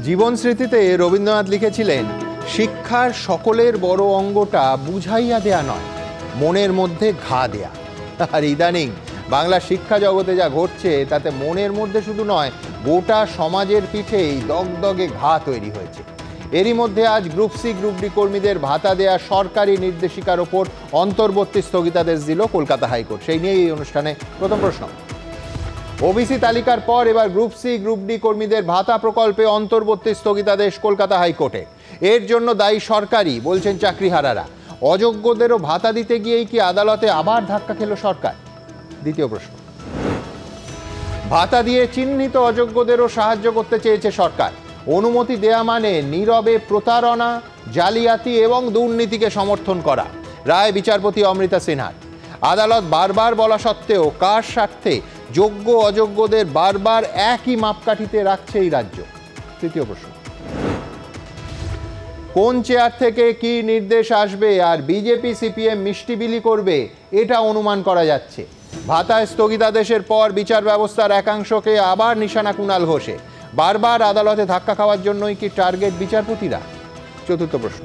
জীবন স্মৃতিতে রবীন্দ্রনাথ লিখেছিলেন, শিক্ষার সকলের বড় অঙ্গটা বুঝাইয়া দেয়া নয়, মনের মধ্যে ঘা দেয়া। আর ইদানিং বাংলা শিক্ষা জগতে যা ঘটছে তাতে মনের মধ্যে শুধু নয়, গোটা সমাজের পিঠেই দগদগে ঘা তৈরি হয়েছে। এরই মধ্যে আজ গ্রুপ সি গ্রুপ ডি কর্মীদের ভাতা দেয়া সরকারি নির্দেশিকার ওপর অন্তর্বর্তী স্থগিতাদেশ দিল কলকাতা হাইকোর্ট। সেই নিয়ে এই অনুষ্ঠানে প্রথম প্রশ্ন। ওবিসি তালিকার পর এবার গ্রুপ সি গ্রুপ ডি কর্মীদের ভাতা প্রকল্পে অন্তর্বর্তী স্থগিতাদেশ কলকাতা হাইকোর্টে। এর জন্য দায়ী সরকারই বলছেন চাকরিহারারা। অযোগ্যদেরও ভাতা দিতে গিয়েই কি আদালতে আবার ধাক্কা খেল সরকার? দ্বিতীয় প্রশ্ন। ভাতা দিয়ে চিহ্নিত অযোগ্যদেরও সাহায্য করতে চেয়েছে সরকার। অনুমতি দেয়া মানে নীরবে প্রতারণা, জালিয়াতি এবং দুর্নীতিকে সমর্থন করা। রায় বিচারপতি অমৃতা সিনহার। আদালত বারবার বলা সত্ত্বেও কার স্বার্থে যোগ্য অযোগ্যদের বারবার একই মাপকাঠিতে রাখছে এই রাজ্য? তৃতীয় প্রশ্ন। কোন চেয়ার থেকে কি নির্দেশ আসবে আর বিজেপি সিপিএম মিষ্টি বিলি করবে এটা অনুমান করা যাচ্ছে। ভাতায় স্থগিতাদেশের পর বিচার ব্যবস্থার একাংশকে আবার নিশানা কুণাল ঘোষে। বারবার আদালতে ধাক্কা খাওয়ার জন্যই কি টার্গেট বিচারপতিরা? চতুর্থ প্রশ্ন।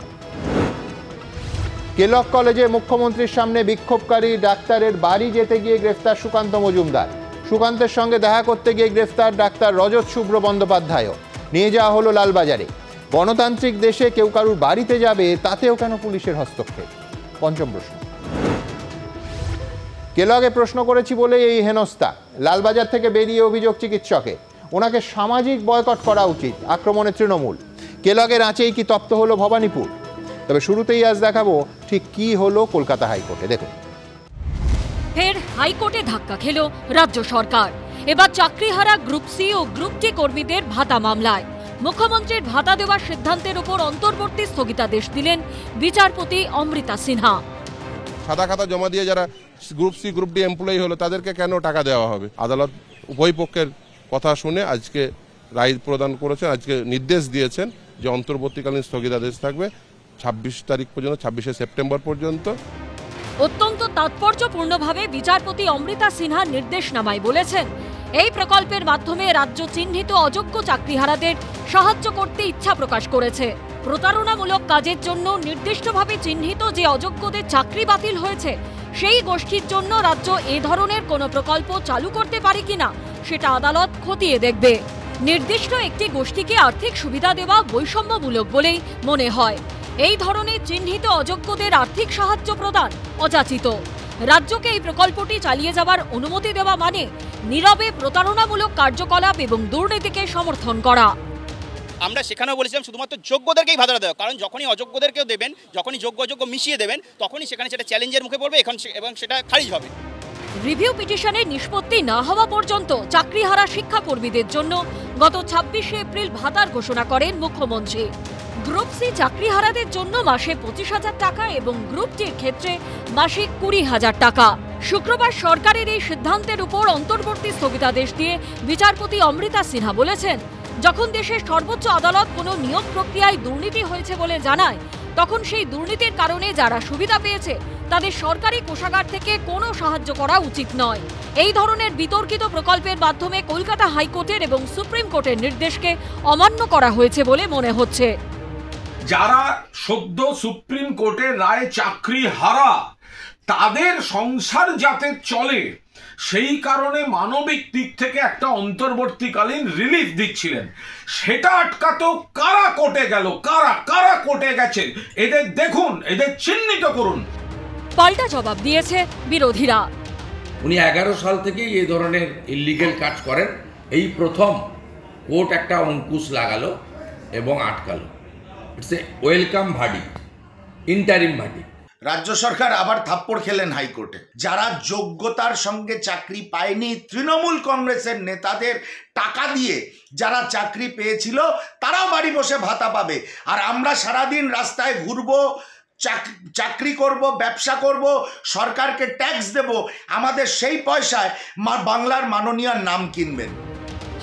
কেলক কলেজে মুখ্যমন্ত্রীর সামনে বিক্ষোভকারী ডাক্তারের বাড়ি যেতে গিয়ে গ্রেফতার সুকান্ত মজুমদার। সুকান্তের সঙ্গে দেখা করতে গিয়ে গ্রেফতার ডাক্তার রজত শুভ্র বন্দ্যোপাধ্যায়ও। নিয়ে যাওয়া হলো লালবাজারে। গণতান্ত্রিক দেশে কেউ কারুর বাড়িতে যাবে, তাতেও কেন পুলিশের হস্তক্ষেপ? পঞ্চম প্রশ্ন। কেলগে প্রশ্ন করেছি বলে এই হেনস্থা। লালবাজার থেকে বেরিয়ে অভিযোগ চিকিৎসকে, ওনাকে সামাজিক বয়কট করা উচিত, আক্রমণে তৃণমূল। কেলগের আঁচেই কি তপ্ত হলো ভবানীপুর? তবে শুরুতেই আজ দেখাবো ঠিক কি হলো কলকাতা হাইকোর্টে। দেখুন। ফের হাইকোর্টে ধাক্কা খেল রাজ্য সরকার। এবার চাকরিহারা গ্রুপ সি ও গ্রুপ ডি কর্মীদের ভাতা মামলায় মুখ্যমন্ত্রীর ভাতা দেওয়ার সিদ্ধান্তের উপর অন্তর্বর্তী স্থগিতাদেশ দিলেন বিচারপতি অমৃতা সিনহা। সাদা খাতা জমা দিয়ে যারা group C group D employee হলো তাদেরকে কেন টাকা দেওয়া হবে? আদালত উভয় পক্ষের কথা শুনে আজকে রায় প্রদান করেছেন, আজকে নির্দেশ দিয়েছেন যে অন্তর্বর্তীকালীন স্থগিতাদেশ থাকবে 26 তারিখ পর্যন্ত, 26শে সেপ্টেম্বর পর্যন্ত। অত্যন্ত তাৎপর্যপূর্ণভাবে বিচারপতি অমৃতা সিনহা নির্দেশনামায় বলেছেন, এই প্রকল্পের মাধ্যমে রাজ্য চিহ্নিত অযোগ্য চাকরিহারাদের সাহায্য করতে ইচ্ছা প্রকাশ করেছে। প্রতারণামূলক কাজের জন্য নির্দিষ্টভাবে চিহ্নিত যে অযোগ্যদের চাকরি বাতিল হয়েছে, সেই গোষ্ঠীর জন্য রাজ্য এ ধরনের কোনো প্রকল্প চালু করতে পারে কিনা সেটা আদালত খতিয়ে দেখবে। নির্দিষ্ট একটি গোষ্ঠীকে আর্থিক সুবিধা দেওয়া বৈষম্যমূলক বলেই মনে হয়। এই ধরনের চিহ্নিত অযোগ্যদের আর্থিক সাহায্য প্রদান অযাচিত। রাজ্যকে এই প্রকল্পটি চালিয়ে যাওয়ার অনুমতি দেওয়া মানে নীরবে প্রতারণামূলক কার্যকলাপ এবং দুর্নীতিকে সমর্থন করা। আমরা সেখানেও বলেছিলাম শুধুমাত্র যোগ্যদেরকেই ভাতা দেওয়া, কারণ যখনই অযোগ্যদেরকেও দেবেন, যখনই যোগ্য অযোগ্য মিশিয়ে দেবেন, তখনই সেখানে সেটা চ্যালেঞ্জের মুখে পড়বে এবং সেটা খারিজ হবে। রিভিউ পিটিশনের নিষ্পত্তি না হওয়া পর্যন্ত চাকরিহারা শিক্ষাকর্মীদের জন্য গত 26শে এপ্রিল ভাতার ঘোষণা করেন মুখ্যমন্ত্রী। গ্রুপ সি চাকরিহারাদের জন্য মাসে 25,000 টাকা এবং গ্রুপ ডির ক্ষেত্রে মাসিক 20,000 টাকা। শুক্রবার সরকারের এই সিদ্ধান্তের উপর অন্তর্বর্তী স্থগিতাদেশ দিয়ে বিচারপতি অমৃতা সিনহা বলেছেন, যখন দেশের সর্বোচ্চ আদালত কোনো নিয়োগ প্রক্রিয়ায় দুর্নীতি হয়েছে বলে জানায়, তখন সেই দুর্নীতির কারণে যারা সুবিধা পেয়েছে তাদের সরকারি কোষাগার থেকে কোনো সাহায্য করা উচিত নয়। এই ধরনের বিতর্কিত প্রকল্পের মাধ্যমে কলকাতা হাইকোর্টের এবং সুপ্রিম কোর্টের নির্দেশকে অমান্য করা হয়েছে বলে মনে হচ্ছে। যারা সদ্য সুপ্রিম কোর্টের রায় চাকরি হারা, তাদের সংসার যাতে চলে সেই কারণে মানবিক দিক থেকে একটা অন্তর্বর্তীকালীন রিলিফ দিচ্ছিলেন, সেটা আটকাতেও কারা কোর্টে গেল, কারা কোর্টে গেছে, এদের দেখুন, এদের চিহ্নিত করুন। পাল্টা জবাব দিয়েছে বিরোধীরা। উনি 11 সাল থেকেই এই ধরনের ইলিগ্যাল কাজ করেন, এই প্রথম কোর্ট একটা অঙ্কুশ লাগালো এবং আটকালো। It's a welcome verdict, interim verdict. রাজ্য সরকার আবার থাপ্পড় খেলেন হাইকোর্টে। যারা যোগ্যতার সঙ্গে চাকরি পায়নি, তৃণমূল কংগ্রেসের নেতাদের টাকা দিয়ে যারা চাকরি পেয়েছিল, তারাও বাড়ি বসে ভাতা পাবে। আর আমরা সারাদিন রাস্তায় ঘুরবো, চাকরি করব, ব্যবসা করব, সরকারকে ট্যাক্স দেব, আমাদের সেই পয়সায় বাংলার মাননীয় নাম কিনবেন।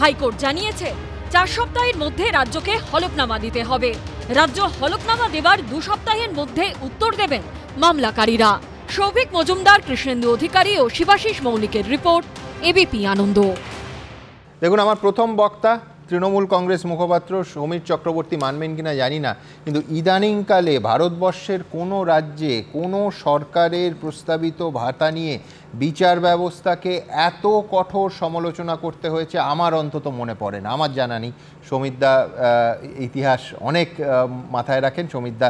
হাইকোর্ট জানিয়েছে 4 সপ্তাহের মধ্যে রাজ্যকে হলফনামা দিতে হবে। রাজ্য হলফনামা দেবার 2 সপ্তাহের মধ্যে উত্তর দেবেন মামলাকারীরা। সৌভিক মজুমদার, কৃষ্ণেন্দু অধিকারী ও শিবাশিস মৌলিকের রিপোর্ট, এবিপি আনন্দ। দেখুন, আমার প্রথম বক্তা তৃণমূল কংগ্রেস মুখপাত্র সমীর চক্রবর্তী মানবেন কিনা জানি না, কিন্তু ইদানিংকালে ভারতবর্ষের কোনো রাজ্যে কোনো সরকারের প্রস্তাবিত ভাতা নিয়ে বিচার ব্যবস্থাকে এত কঠোর সমালোচনা করতে হয়েছে আমার অন্তত মনে পড়ে না। আমার জানা নেই, সমীরদা ইতিহাস অনেক মাথায় রাখেন, সমীরদা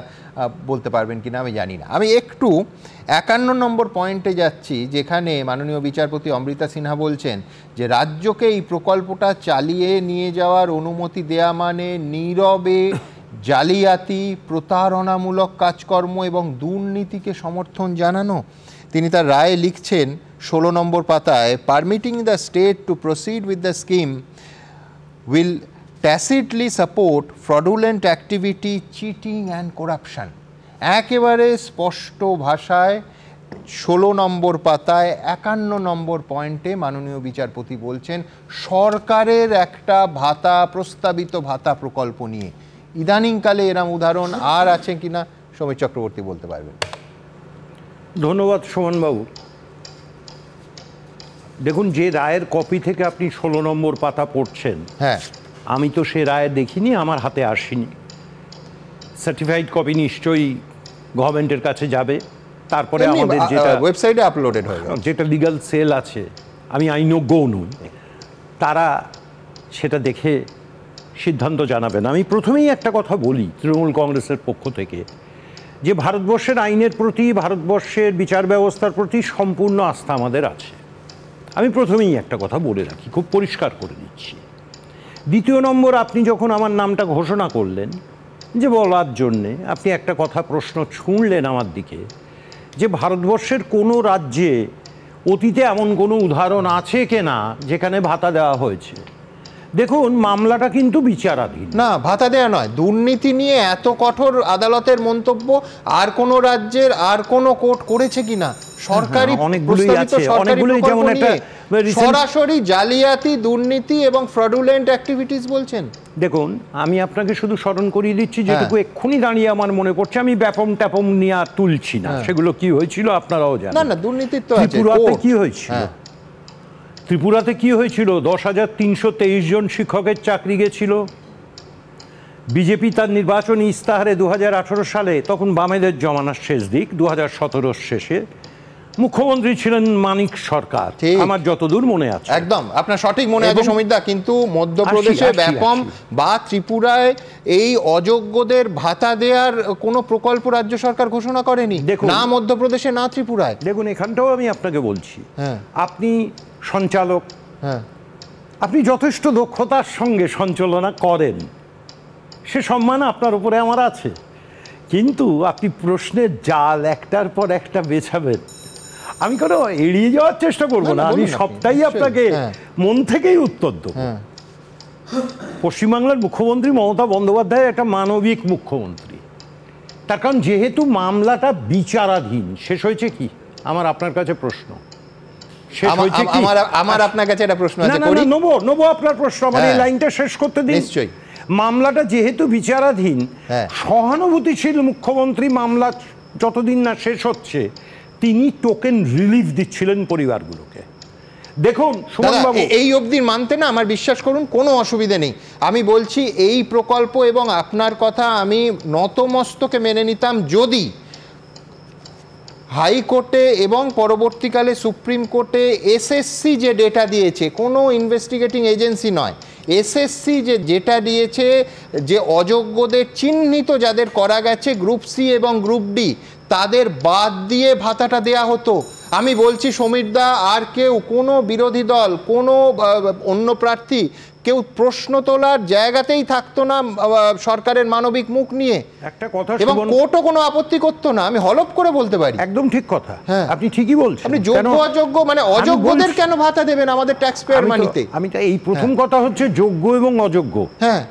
বলতে পারবেন কিনা আমি জানি না। আমি একটু 51 নম্বর পয়েন্টে যাচ্ছি, যেখানে মাননীয় বিচারপতি অমৃতা সিনহা বলছেন যে রাজ্যকে এই প্রকল্পটা চালিয়ে নিয়ে যাওয়ার অনুমতি দেয়া মানে নীরবে জালিয়াতি, প্রতারণামূলক কাজকর্ম এবং দুর্নীতিকে সমর্থন জানানো। তিনি তার রায়ে লিখছেন 16 নম্বর পাতায়, permitting the state to proceed with the scheme will tacitly support fraudulent activity, cheating and corruption। একেবারে স্পষ্ট ভাষায় 16 নম্বর পাতায় 51 নম্বর পয়েন্টে মাননীয় বিচারপতি বলছেন সরকারের একটা ভাতা, প্রস্তাবিত ভাতা প্রকল্প নিয়ে। ইদানিংকালে এরম উদাহরণ আর আছে কিনা সমীর চক্রবর্তী বলতে পারবেন? ধন্যবাদ সুমনবাবু। দেখুন, যে রায়ের কপি থেকে আপনি 16 নম্বর পাতা পড়ছেন, হ্যাঁ, আমি তো সে রায় দেখিনি, আমার হাতে আসেনি। সার্টিফাইড কপি নিশ্চয়ই গভর্নমেন্টের কাছে যাবে, তারপরে আমাদের যেটা ওয়েবসাইটে আপলোডেড হয়ে যাবে, যেটা লিগ্যাল সেল আছে, আমি আইনজ্ঞও নই, তারা সেটা দেখে সিদ্ধান্ত জানাবেন। আমি প্রথমেই একটা কথা বলি তৃণমূল কংগ্রেসের পক্ষ থেকে, যে ভারতবর্ষের আইনের প্রতি, ভারতবর্ষের বিচার ব্যবস্থার প্রতি সম্পূর্ণ আস্থা আমাদের আছে। আমি প্রথমেই একটা কথা বলে রাখি, খুব পরিষ্কার করে দিচ্ছি। দ্বিতীয় নম্বর, আপনি যখন আমার নামটা ঘোষণা করলেন যে বলার জন্যে, আপনি একটা কথা প্রশ্ন ছুঁড়লেন আমার দিকে, যে ভারতবর্ষের কোনো রাজ্যে অতীতে এমন কোনো উদাহরণ আছে কিনা যেখানে ভাতা দেওয়া হয়েছে। দেখুন, মামলাটা কিন্তু বিচারাধীন। না, ভাতা দেওয়া নয়, দুর্নীতি নিয়ে এত কঠোর আদালতের মন্তব্য আর কোন রাজ্যের আর কোন কোর্ট করেছে কিনা? সরকারি অনেকগুলোই আছে, অনেকগুলোই, যেমন একটা সরাসরি জালিয়াতি, দুর্নীতি এবং ফ্রডুলেন্ট অ্যাক্টিভিটিস বলছেন। দেখুন, আমি আপনাকে শুধু স্মরণ করিয়ে দিচ্ছি, যেটুকু এক্ষুনি দাঁড়িয়ে আমার মনে পড়ছে, আমি ব্যাপম ট্যাপম নিয়ে তুলছি না, সেগুলো কি হয়েছিল আপনারাও জানেন। না না, দুর্নীতি তো আছে। ত্রিপুরাতে কি হয়েছিল? ত্রিপুরাতে কি হয়েছিল? 10,323 জন শিক্ষকের চাকরি গেছিল। বিজেপি তার নির্বাচনী ইস্তাহারে 2018 সালে, তখন বামেদের জমানার শেষ দিক, 2017 শেষে মুখ্যমন্ত্রী ছিলেন মানিক সরকার, আমার যতদূর মনে আছে। একদম আপনার সঠিক মনে আছে সমীরদা, কিন্তু মধ্যপ্রদেশে ব্যাপম বা ত্রিপুরায় এই অযোগ্যদের ভাতা দেওয়ার কোনো প্রকল্প রাজ্য সরকার ঘোষণা করেনি, না মধ্যপ্রদেশে না ত্রিপুরায়। দেখুন, এখানটাও আমি আপনাকে বলছি, আপনি সঞ্চালক, আপনি যথেষ্ট দক্ষতার সঙ্গে সঞ্চালনা করেন, সে সম্মান আপনার উপরে আমার আছে, কিন্তু আপনি প্রশ্নের জাল একটার পর একটা বেছাবেন। আমি কোনো এড়িয়ে যাওয়ার চেষ্টা করবো না, আমি সবটাই আপনাকে মন থেকেই উত্তর দেবো। পশ্চিমবাংলার মুখ্যমন্ত্রী মমতা বন্দ্যোপাধ্যায় একটা মানবিক মুখ্যমন্ত্রী, তার কারণ যেহেতু মামলাটা বিচারাধীন, শেষ হয়েছে কি? আমার আপনার কাছে প্রশ্ন, আমার আপনার কাছে একটা প্রশ্ন আছে, নেবো আপনার প্রশ্ন, আমার এই লাইনটা শেষ করতে দিন। নিশ্চয়ই। মামলাটা যেহেতু বিচারাধীন, সহানুভূতিশীল মুখ্যমন্ত্রী, মামলা যতদিন না শেষ হচ্ছে তিনি টোকেন রিলিফ দিচ্ছিলেন পরিবারগুলোকে। দেখুন সুমনবাবু, এই অবধি মানতে না আমার বিশ্বাস করুন কোনো অসুবিধা নেই। আমি বলছি এই প্রকল্প এবং আপনার কথা আমি নতমস্তকে মেনে নিতাম যদি হাইকোর্টে এবং পরবর্তীকালে সুপ্রিম কোর্টে এসএসসি যে ডেটা দিয়েছে, কোনো ইনভেস্টিগেটিং এজেন্সি নয়, এসএসসি যেটা দিয়েছে, যে অযোগ্যদের চিহ্নিত যাদের করা গেছে গ্রুপ সি এবং গ্রুপ ডি, তাদের বাদ দিয়ে ভাতাটা দেয়া হতো। আমি বলছি সমীরদা, আর কেউ, কোনো বিরোধী দল, কোনো অন্য প্রার্থী, কেউ প্রশ্ন তোলার জায়গাতেই থাকতো না সরকারের মানবিক মুখ নিয়ে। একটা কথা, এবং কোর্টও কোনো আপত্তি করতো না, আমি হলফ করে বলতে পারি। একদম ঠিক কথা, আপনি ঠিকই বলছেন। আপনি যোগ্য অযোগ্য মানে অযোগ্যদের কেন ভাতা দেবেন আমাদের ট্যাক্স পেয়ার মানিতে? আমি এই প্রথম কথা হচ্ছে যোগ্য এবং অযোগ্য, হ্যাঁ,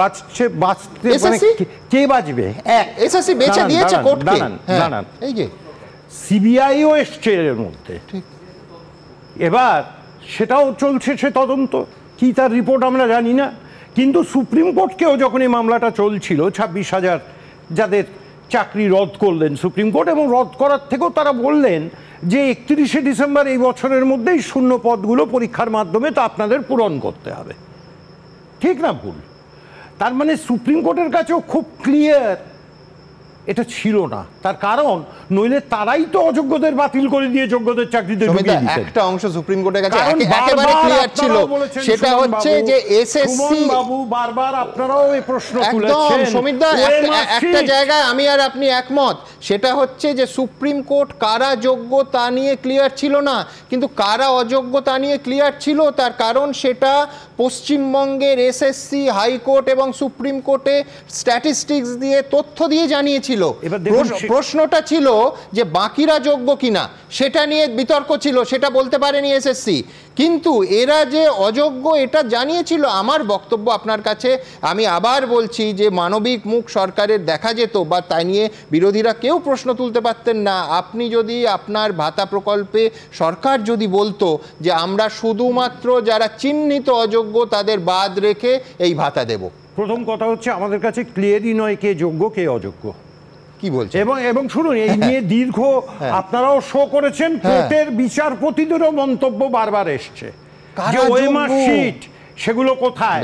বাঁচতে মানে কে বাঁচবে? এসএসসি বেঁচে দিয়েছে কোর্টকে। জানান, এই যে সিবিআইও এসছে এর মধ্যে, এবার সেটাও চলছে, সে তদন্ত কি তার রিপোর্ট আমরা জানি না, কিন্তু সুপ্রিম কোর্টকেও যখন এই মামলাটা চলছিল, 26,000 যাদের চাকরি রদ করলেন সুপ্রিম কোর্ট, এবং রদ করার থেকেও তারা বললেন যে 31শে ডিসেম্বর এই বছরের মধ্যেই শূন্য পদগুলো পরীক্ষার মাধ্যমে তো আপনাদের পূরণ করতে হবে। ঠিক না ভুল? তার মানে সুপ্রিম কোর্টের কাছেও খুব ক্লিয়ার এটা ছিল না। তার কারণ নইলে তারাই তো অযোগ্যদের বাতিল করে দিয়ে যোগ্যদের চাকরিতে ঢুকিয়ে দিতেন। একটা অংশ সুপ্রিম কোর্টের কাছে একেবারে ক্লিয়ার ছিল, সেটা হচ্ছে যে এসএসসি বাবু বারবার আপনারাও এই প্রশ্ন তুলেছেন। একদম সমিতদা, একটা জায়গায় আমি আর আপনি একমত, সেটা হচ্ছে যে সুপ্রিম কোর্ট কারা যোগ্য তা নিয়ে ক্লিয়ার ছিল না, কিন্তু কারা অযোগ্য তা নিয়ে ক্লিয়ার ছিল। তার কারণ সেটা পশ্চিমবঙ্গের এসএসসি, হাইকোর্ট এবং সুপ্রিম কোর্টে স্ট্যাটিস্টিক্স দিয়ে তথ্য দিয়ে জানিয়েছিল। প্রশ্নটা ছিল যে বাকিরা যোগ্য কিনা, সেটা নিয়ে বিতর্ক ছিল, সেটা বলতে পারেনি এসএসসি, কিন্তু এরা যে অযোগ্য এটা জানিয়েছিল। আমার বক্তব্য আপনার কাছে, আমি আবার বলছি যে মানবিক মুখ সরকারের দেখা যেত, বা তাই নিয়ে বিরোধীরা কেউ প্রশ্ন তুলতে পারতেন না। আপনি যদি আপনার ভাতা প্রকল্পে সরকার যদি বলতো যে আমরা শুধুমাত্র যারা চিহ্নিত অযোগ্য তাদের বাদ রেখে এই ভাতা দেব। প্রথম কথা হচ্ছে আমাদের কাছে ক্লিয়ারই নয় কে যোগ্য কে অযোগ্য। কি বলছে? এবং শুনুন, এই নিয়ে দীর্ঘ আপনারাও শো করেছেন, কোর্টের বিচারপতিদেরও মন্তব্য বারবার এসছে যে ওএমআর শিট সেগুলো কোথায়,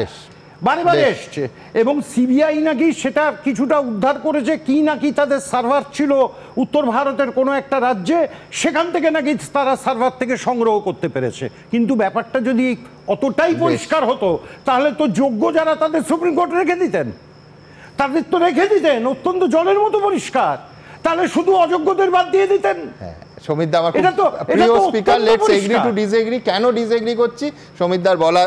বারবার এসছে। এবং সিবিআই নাকি সেটা কিছুটা উদ্ধার করেছে, কি নাকি তাদের সার্ভার ছিল উত্তর ভারতের কোনো একটা রাজ্যে, সেখান থেকে নাকি তারা সার্ভার থেকে সংগ্রহ করতে পেরেছে। কিন্তু ব্যাপারটা যদি অতটাই পরিষ্কার হতো তাহলে তো যোগ্য যারা তাদের সুপ্রিম কোর্ট রেখে দিতেন, তাদের তো রেখে দিতেন অত্যন্ত জলের মতো পরিষ্কার, তাহলে শুধু অযোগ্যদের বাদ দিয়ে দিতেন। সমিতদা, আমার প্রিয় speaker, let's agree to disagree. কেন ডিসএগ্রি করছি সমিতদার বলা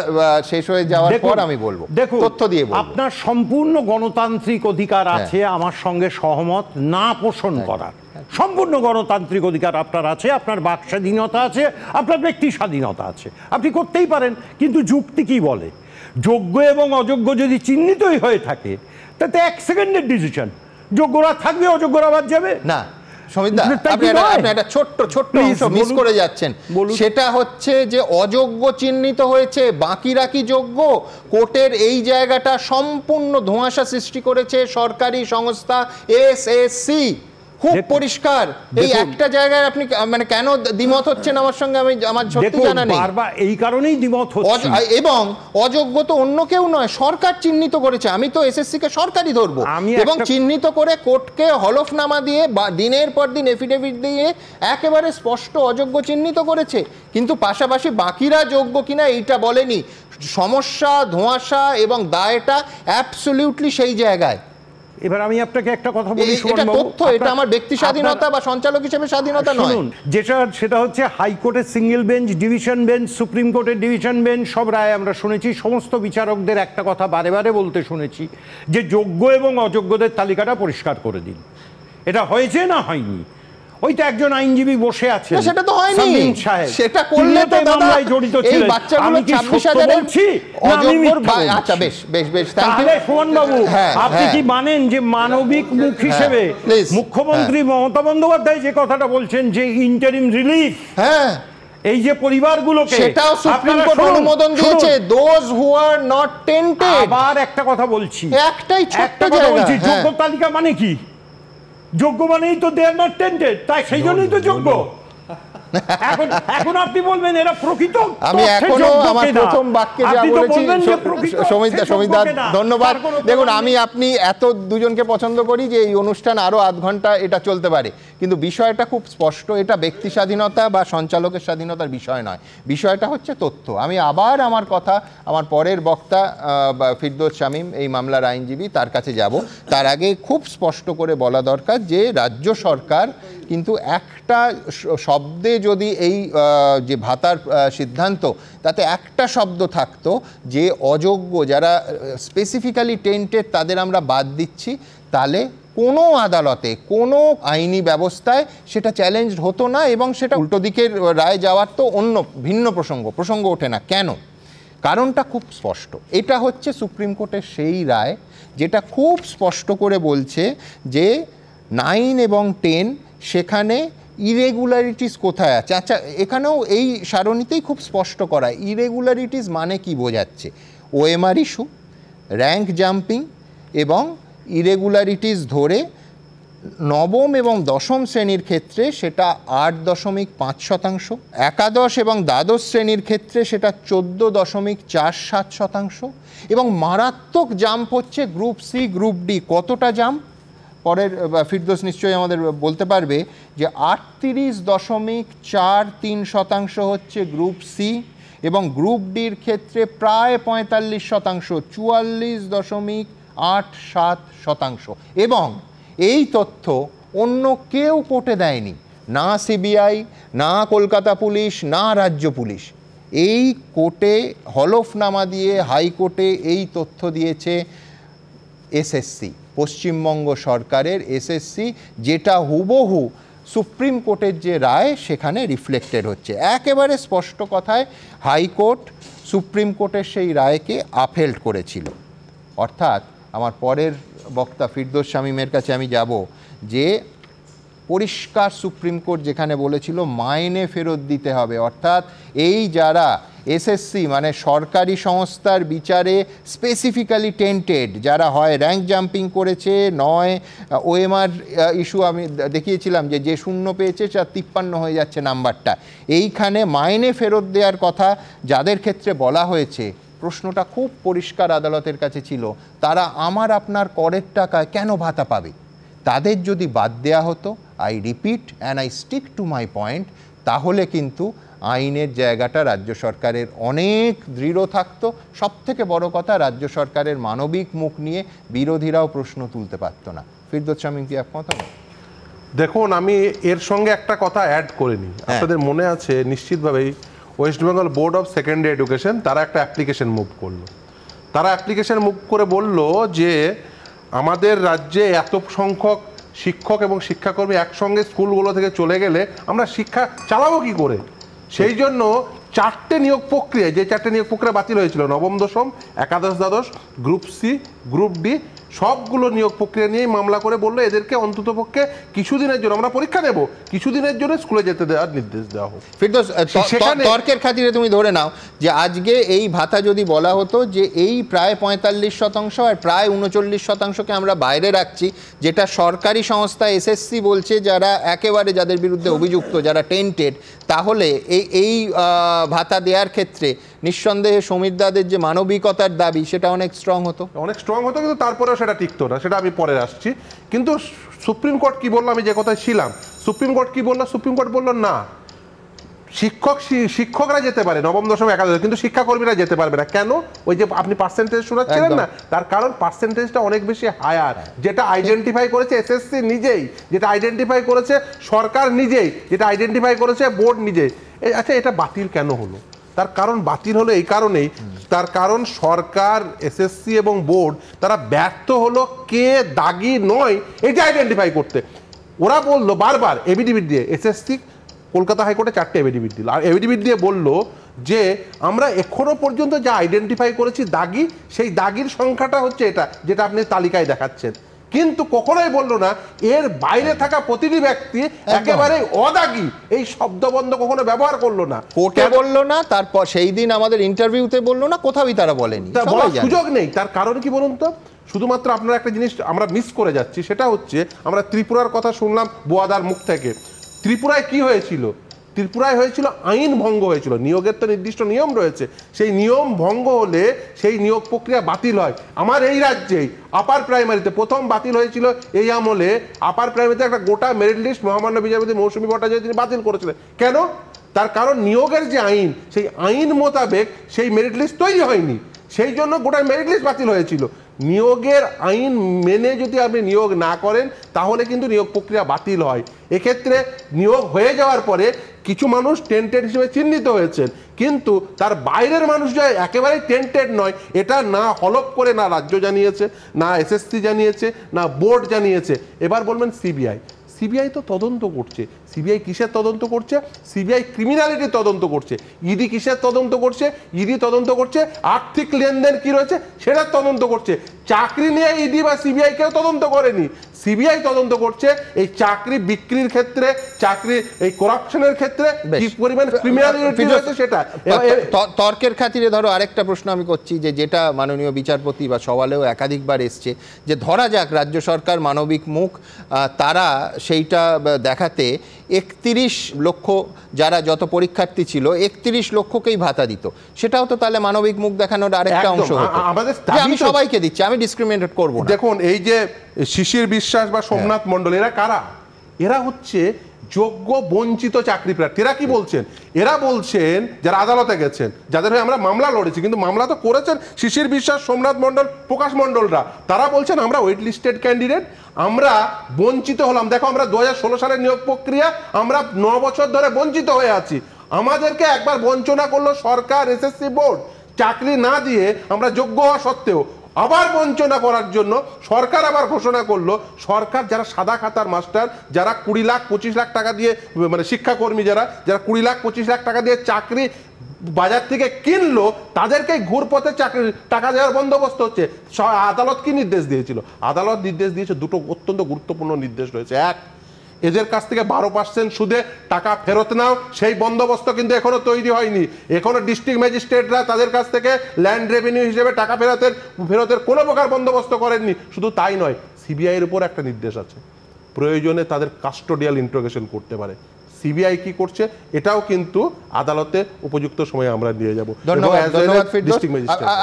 শেষ হয়ে যাওয়ার পর আমি বলবো, তথ্য দিয়ে বলবো। আপনার সম্পূর্ণ গণতান্ত্রিক অধিকার আছে আমার সঙ্গে সহমত না পোষণ করার, সম্পূর্ণ গণতান্ত্রিক অধিকার আপনার আছে, আপনার বাক স্বাধীনতা আছে, আপনার ব্যক্তি স্বাধীনতা আছে, আপনি করতেই পারেন। কিন্তু যুক্তি কি বলে, যোগ্য এবং অযোগ্য যদি চিহ্নিতই হয়ে থাকে তাতে 1 সেকেন্ডের ডিসিশন, যোগ্যরা থাকবে অযোগ্যরা বাদ যাবে না। সমিতদা, আপনি একটা ছোট্ট অংশ মিস করে যাচ্ছেন। সেটা হচ্ছে যে অযোগ্য চিহ্নিত হয়েছে, বাকিরা কি যোগ্য? কোর্টের এই জায়গাটা সম্পূর্ণ ধোঁয়াশা সৃষ্টি করেছে সরকারি সংস্থা এসএসসি, খুব পরিষ্কার। এই একটা জায়গায় আপনি মানে কেন দ্বিমত হচ্ছেন আমার সঙ্গে, আমি আমার সত্যি জানা নেই। বারবার এই কারণেই দ্বিমত হচ্ছে। এবং অযোগ্য তো অন্য কেউ নয়, সরকার চিহ্নিত করেছে। আমি তো এসএসসি কে সরকারই ধরবো, এবং চিহ্নিত করে কোর্টকে হলফনামা দিয়ে বা দিনের পর দিন এফিডেভিট দিয়ে একেবারে স্পষ্ট অযোগ্য চিহ্নিত করেছে। কিন্তু পাশাপাশি বাকিরা যোগ্য কিনা এইটা বলেনি। সমস্যা, ধোঁয়াশা এবং দায়টা অ্যাবসলিউটলি সেই জায়গায়। এবার আমি আপনাকে একটা কথা বলি, এটা তথ্য, এটা আমার ব্যক্তি স্বাধীনতা বা সঞ্চালক হিসেবে স্বাধীনতা নয়। সেটা হচ্ছে হাইকোর্টের single bench, division bench, supreme কোর্টের ডিভিশন বেঞ্চ, সব রায় আমরা শুনেছি। সমস্ত বিচারকদের একটা কথা বারে বারে বলতে শুনেছি যে যোগ্য এবং অযোগ্যদের তালিকাটা পরিষ্কার করে দিন। এটা হয়েছে না হয়নি? ওই তো একজন আইনজীবী বসে আছে, সেটা তো হয়নি। সেটা করলে তো মামলায় জড়িত ছিলেন। আমি কি 26,000 বলছি অযোগ্যর? আচ্ছা, বেশ বেশ বেশ, তাহলে সুমন বাবু, আপনি কি মানেন যে মানবিক মুখ হিসেবে মুখ্যমন্ত্রী মমতা বন্দ্যোপাধ্যায় যে কথাটা বলছেন যে ইন্টারিম রিলিফ, এই যে পরিবারগুলোকে, সেটাও সুপ্রিম কোর্ট অনুমোদন দিয়েছে, those who are not tainted. আবার একটা কথা বলছি, একটাই ছোট্ট জায়গা, যোগ্য তালিকা মানে কি? যোগ্য মানেই তো দে আর নট টেন্টেড, তাই সেই জন্যই তো যোগ্য। এখন আপনি বলবেন এরা প্রকৃত। আমি এখনো আমার প্রথম বাক্যে যা বলেছি, সমিতা ধন্যবাদ। দেখুন, আপনি এত দুজনকে পছন্দ করি যে এই অনুষ্ঠান আরো আধ ঘন্টা এটা চলতে পারে, কিন্তু বিষয়টা খুব স্পষ্ট, এটা ব্যক্তি স্বাধীনতা বা সঞ্চালকের স্বাধীনতার বিষয় নয়, বিষয়টা হচ্ছে তথ্য। আমি আবার আমার কথা আমার পরের বক্তা ফিরদৌস শামীম, এই মামলার আইনজীবী, তার কাছে যাব। তার আগে খুব স্পষ্ট করে বলা দরকার যে রাজ্য সরকার কিন্তু একটা শব্দে যদি এই যে ভাতার সিদ্ধান্ত, তাতে একটা শব্দ থাকতো যে অযোগ্য যারা স্পেসিফিক্যালি টেন্টেড তাদের আমরা বাদ দিচ্ছি, তাহলে কোনো আদালতে কোনো আইনি ব্যবস্থায় সেটা চ্যালেঞ্জ হতো না, এবং সেটা উল্টো দিকের রায় যাওয়ার তো অন্য ভিন্ন প্রসঙ্গ ওঠে না। কেন? কারণটা খুব স্পষ্ট। এটা হচ্ছে সুপ্রিম কোর্টের সেই রায় যেটা খুব স্পষ্ট করে বলছে যে 9 এবং 10 সেখানে ইরেগুলারিটিস কোথায় আছে। আচ্ছা, এখানেও এই সারণীতেই খুব স্পষ্ট করা, ইরেগুলারিটিস মানে কি বোঝাচ্ছে। ওএমআর ইস্যু, র্যাঙ্ক জাম্পিং এবং ইরেগুলারিটিস ধরে নবম এবং দশম শ্রেণীর ক্ষেত্রে সেটা 8.5%, একাদশ এবং দ্বাদশ শ্রেণীর ক্ষেত্রে সেটা 14.47%, এবং মারাত্মক জাম্প হচ্ছে গ্রুপ সি গ্রুপ ডি। কতটা জাম্প পরের ফিরদৌস নিশ্চয়ই আমাদের বলতে পারবে, যে 38.43% হচ্ছে গ্রুপ সি, এবং গ্রুপ ডির ক্ষেত্রে প্রায় 45%, 44.87%। এবং এই তথ্য অন্য কেউ কোর্টে দেয়নি, না সিবিআই, না কলকাতা পুলিশ, না রাজ্য পুলিশ। এই কোর্টে হলফনামা দিয়ে হাইকোর্টে এই তথ্য দিয়েছে এসএসসি, পশ্চিমবঙ্গ সরকারের এসএসসি, যেটা হুবহু সুপ্রিম কোর্টের যে রায় সেখানে রিফ্লেক্টেড হচ্ছে। একেবারে স্পষ্ট কথায় হাইকোর্ট সুপ্রিম কোর্টের সেই রায়কে আপহেল্ড করেছিল। অর্থাৎ আমার পরের বক্তা ফিরদৌস শামীমের কাছে আমি যাব, যে পরিষ্কার সুপ্রিম কোর্ট যেখানে বলেছিল মাইনে ফেরত দিতে হবে, অর্থাৎ এই যারা এসএসসি মানে সরকারি সংস্থার বিচারে স্পেসিফিক্যালি টেন্টেড, যারা হয় র্যাঙ্ক জাম্পিং করেছে, নয় ওএমআর ইস্যু আমি দেখিয়েছিলাম যে শূন্য পেয়েছে 53 হয়ে যাচ্ছে নাম্বারটা, এইখানে মাইনে ফেরত দেওয়ার কথা যাদের ক্ষেত্রে বলা হয়েছে, প্রশ্নটা খুব পরিষ্কার আদালতের কাছে ছিল, তারা আমার আপনার করের টাকায় কেন ভাতা পাবে? তাদের যদি বাদ দেওয়া হতো, I repeat and I stick to my point, তাহলে কিন্তু আইনের জায়গাটা রাজ্য সরকারের অনেক দৃঢ় থাকতো। সবথেকে বড় কথা, রাজ্য সরকারের মানবিক মুখ নিয়ে বিরোধীরাও প্রশ্ন তুলতে পারতো না। ফিরদৌস শামীম কি একমত? দেখুন, আমি এর সঙ্গে একটা কথা অ্যাড করে নিই। আপনাদের মনে আছে নিশ্চিতভাবেই West Bengal board of secondary education তারা একটা অ্যাপ্লিকেশন মুভ করলো। তারা অ্যাপ্লিকেশন মুভ করে বলল যে আমাদের রাজ্যে এত সংখ্যক শিক্ষক এবং শিক্ষাকর্মী একসঙ্গে স্কুলগুলো থেকে চলে গেলে আমরা শিক্ষা চালাবো কী করে? সেই জন্য 4টে নিয়োগ প্রক্রিয়া, যে 4টে নিয়োগ প্রক্রিয়া বাতিল হয়েছিল, নবম দশম, একাদশ দ্বাদশ, গ্রুপ সি, গ্রুপ ডি, সবগুলো নিয়োগ প্রক্রিয়া নিয়েই মামলা করে বললো এদেরকে অন্ততপক্ষে কিছুদিনের জন্য, আমরা পরীক্ষা নেব, কিছুদিনের জন্য স্কুলে যেতে দেওয়ার নির্দেশ দেওয়া হোক। ফিরদৌস, তর্কের খাতিরে তুমি ধরে নাও যে আজকে এই ভাতা যদি বলা হতো যে এই প্রায় 45% আর প্রায় 39%কে আমরা বাইরে রাখছি, যেটা সরকারি সংস্থা এসএসসি বলছে যারা একেবারে যাদের বিরুদ্ধে অভিযুক্ত, যারা টেন্টেড, তাহলে এই ভাতা দেওয়ার ক্ষেত্রে নিঃসন্দেহে সমীরদাদের যে মানবিকতার দাবি সেটা অনেক স্ট্রং হতো, কিন্তু তারপরেও সেটা টিকতো না, সেটা আমি পরে আসছি। কিন্তু সুপ্রিম কোর্ট কি বললো, আমি যে কথায় ছিলাম, সুপ্রিম কোর্ট কি বললো? সুপ্রিম কোর্ট বললো না, শিক্ষকরা যেতে পারে নবম দশম একাদশ, কিন্তু শিক্ষাকর্মীরা যেতে পারবে না। কেন? ওই যে আপনি পার্সেন্টেজ শোনাচ্ছিলেন না, তার কারণ পার্সেন্টেজটা অনেক বেশি হায়ার, যেটা আইডেন্টিফাই করেছে এসএসসি নিজেই, যেটা আইডেন্টিফাই করেছে সরকার নিজেই, যেটা আইডেন্টিফাই করেছে বোর্ড নিজেই। আচ্ছা, এটা বাতিল কেন হলো? তার কারণ বাতিল হলো এই কারণেই, তার কারণ সরকার, এসএসসি এবং বোর্ড তারা ব্যর্থ হলো কে দাগি নয় এটা আইডেন্টিফাই করতে। ওরা বললো বারবার এভিডেভিট দিয়ে, এসএসসি কলকাতা হাইকোর্টে 4টে এভিডেভিট দিল, আর এভিডেভিট দিয়ে বললো যে আমরা এখনো পর্যন্ত যা আইডেন্টিফাই করেছি দাগি, সেই দাগির সংখ্যাটা হচ্ছে এটা, যেটা আপনি তালিকায় দেখাচ্ছেন। কিন্তু কখনোই বললো না এর বাইরে থাকা প্রতিটি ব্যক্তি একেবারে অদাগী, এই শব্দবন্ধ কখনো ব্যবহার করলো না, কোর্টে বললো না, তারপর সেই দিন আমাদের ইন্টারভিউতে বললো না, কোথাওই তারা বলেনি, বলার সুযোগ নেই। তার কারণ কি বলুন তো? শুধুমাত্র আপনারা একটা জিনিস আমরা মিস করে যাচ্ছি, সেটা হচ্ছে আমরা ত্রিপুরার কথা শুনলাম বোয়াদার মুখ থেকে। ত্রিপুরায় কি হয়েছিল? ত্রিপুরায় হয়েছিল আইন ভঙ্গ হয়েছিল, নিয়োগের তো নির্দিষ্ট নিয়ম রয়েছে, সেই নিয়ম ভঙ্গ হলে সেই নিয়োগ প্রক্রিয়া বাতিল হয়। আমার এই রাজ্যেই আপার প্রাইমারিতে প্রথম বাতিল হয়েছিল এই আমলে, আপার প্রাইমারিতে একটা গোটা মেরিট লিস্ট মহামান্য বিচারপতি মৌসুমী ভট্টাচার্য তিনি বাতিল করেছিলেন। কেন? তার কারণ নিয়োগের যে আইন, সেই আইন মোতাবেক সেই মেরিট লিস্ট তৈরি হয়নি, সেই জন্য গোটা মেরিট লিস্ট বাতিল হয়েছিল। নিয়োগের আইন মেনে যদি আপনি নিয়োগ না করেন তাহলে কিন্তু নিয়োগ প্রক্রিয়া বাতিল হয়। এক্ষেত্রে নিয়োগ হয়ে যাওয়ার পরে কিছু মানুষ টেন্টেড হিসেবে চিহ্নিত হয়েছেন, কিন্তু তার বাইরের মানুষ যে একেবারেই টেন্টেড নয়, এটা না হলফ করে না রাজ্য জানিয়েছে, না এসএসসি জানিয়েছে, না বোর্ড জানিয়েছে। এবার বলবেন সিবিআই তো তদন্ত করছে, সিবিআই কিসের তদন্ত করছে? সিবিআই ক্রিমিনালিটি তদন্ত করছে। ইডি কিসের তদন্ত করছে? ইডি তদন্ত করছে আর্থিক লেনদেন কি রয়েছে সেটার তদন্ত করছে। চাকরি নিয়ে ইডি বা সিবিআই কেউ তদন্ত করেনি, সিবিআই তদন্ত করছে এই চাকরি বিক্রির ক্ষেত্রে, চাকরি এই করাপশনের ক্ষেত্রে কি পরিমাণ ক্রিমিনালিটি রয়েছে সেটা। তর্কের খাতিরে ধরো আরেকটা প্রশ্ন আমি করছি, যে যেটা মাননীয় বিচারপতি বা সওয়ালেও একাধিকবার এসছে, যে ধরা যাক রাজ্য সরকার মানবিক মুখ, তারা সেইটা দেখাতে 31 লক্ষ যারা যত পরীক্ষার্থী ছিল 31 লক্ষকেই ভাতা দিত, সেটাও তো তাহলে মানবিক মুখ দেখানোর আরেকটা অংশ হতো। আমি সবাইকে দিচ্ছি, আমি ডিসক্রিমিনেট করব না। দেখুন এই যে শিশির বিশ্বাস বা সোমনাথ মণ্ডল, এরা কারা? এরা হচ্ছে যোগ্য বঞ্চিত চাকরি প্রার্থী। এরা কি বলছেন? এরা বলছেন যারা আদালতে গেছেন, যাদের হয়ে আমরা মামলা লড়েছি, কিন্তু মামলা তো করেছেন শিশির বিশ্বাস, সোমনাথ মণ্ডল, প্রকাশ মণ্ডলরা, তারা বলছেন আমরা ওয়েট লিস্টেড ক্যান্ডিডেট, আমরা বঞ্চিত হলাম। দেখো আমরা 2016 সালের নিয়োগ প্রক্রিয়া, আমরা 9 বছর ধরে বঞ্চিত হয়ে আছি। আমাদেরকে একবার বঞ্চনা করলো সরকার, এসএসসি বোর্ড, চাকরি না দিয়ে আমরা যোগ্য হওয়া সত্ত্বেও আবার বঞ্চনা করার জন্য সরকার আবার ঘোষণা করলো, সরকার যারা সাদা খাতার মাস্টার, যারা 20 লাখ 25 লাখ টাকা দিয়ে, মানে শিক্ষাকর্মী যারা 20 লাখ 25 লাখ টাকা দিয়ে চাকরি বাজার থেকে কিনলো, তাদেরকে ঘুরপথে চাকরি টাকা দেওয়ার বন্দোবস্ত হচ্ছে। আদালত কি নির্দেশ দিয়েছিল? আদালত নির্দেশ দিয়েছে দুটো অত্যন্ত গুরুত্বপূর্ণ নির্দেশ রয়েছে। এক, এদের কাছ থেকে 12% সুদে টাকা ফেরত নাও, সেই বন্দোবস্ত কিন্তু এখনো তৈরি হয়নি। এখনো ডিস্ট্রিক্ট ম্যাজিস্ট্রেটরা তাদের কাছ থেকে ল্যান্ড রেভিনিউ হিসেবে টাকা ফেরতের কোনো প্রকার বন্দোবস্ত করেননি। শুধু তাই নয়, সিবিআই এর উপর একটা নির্দেশ আছে, প্রয়োজনে তাদের কাস্টোডিয়াল ইন্টারোগেশন করতে পারে। সিবিআই কি করছে এটাও কিন্তু আদালতে উপযুক্ত সময়ে আমরা নিয়ে যাব।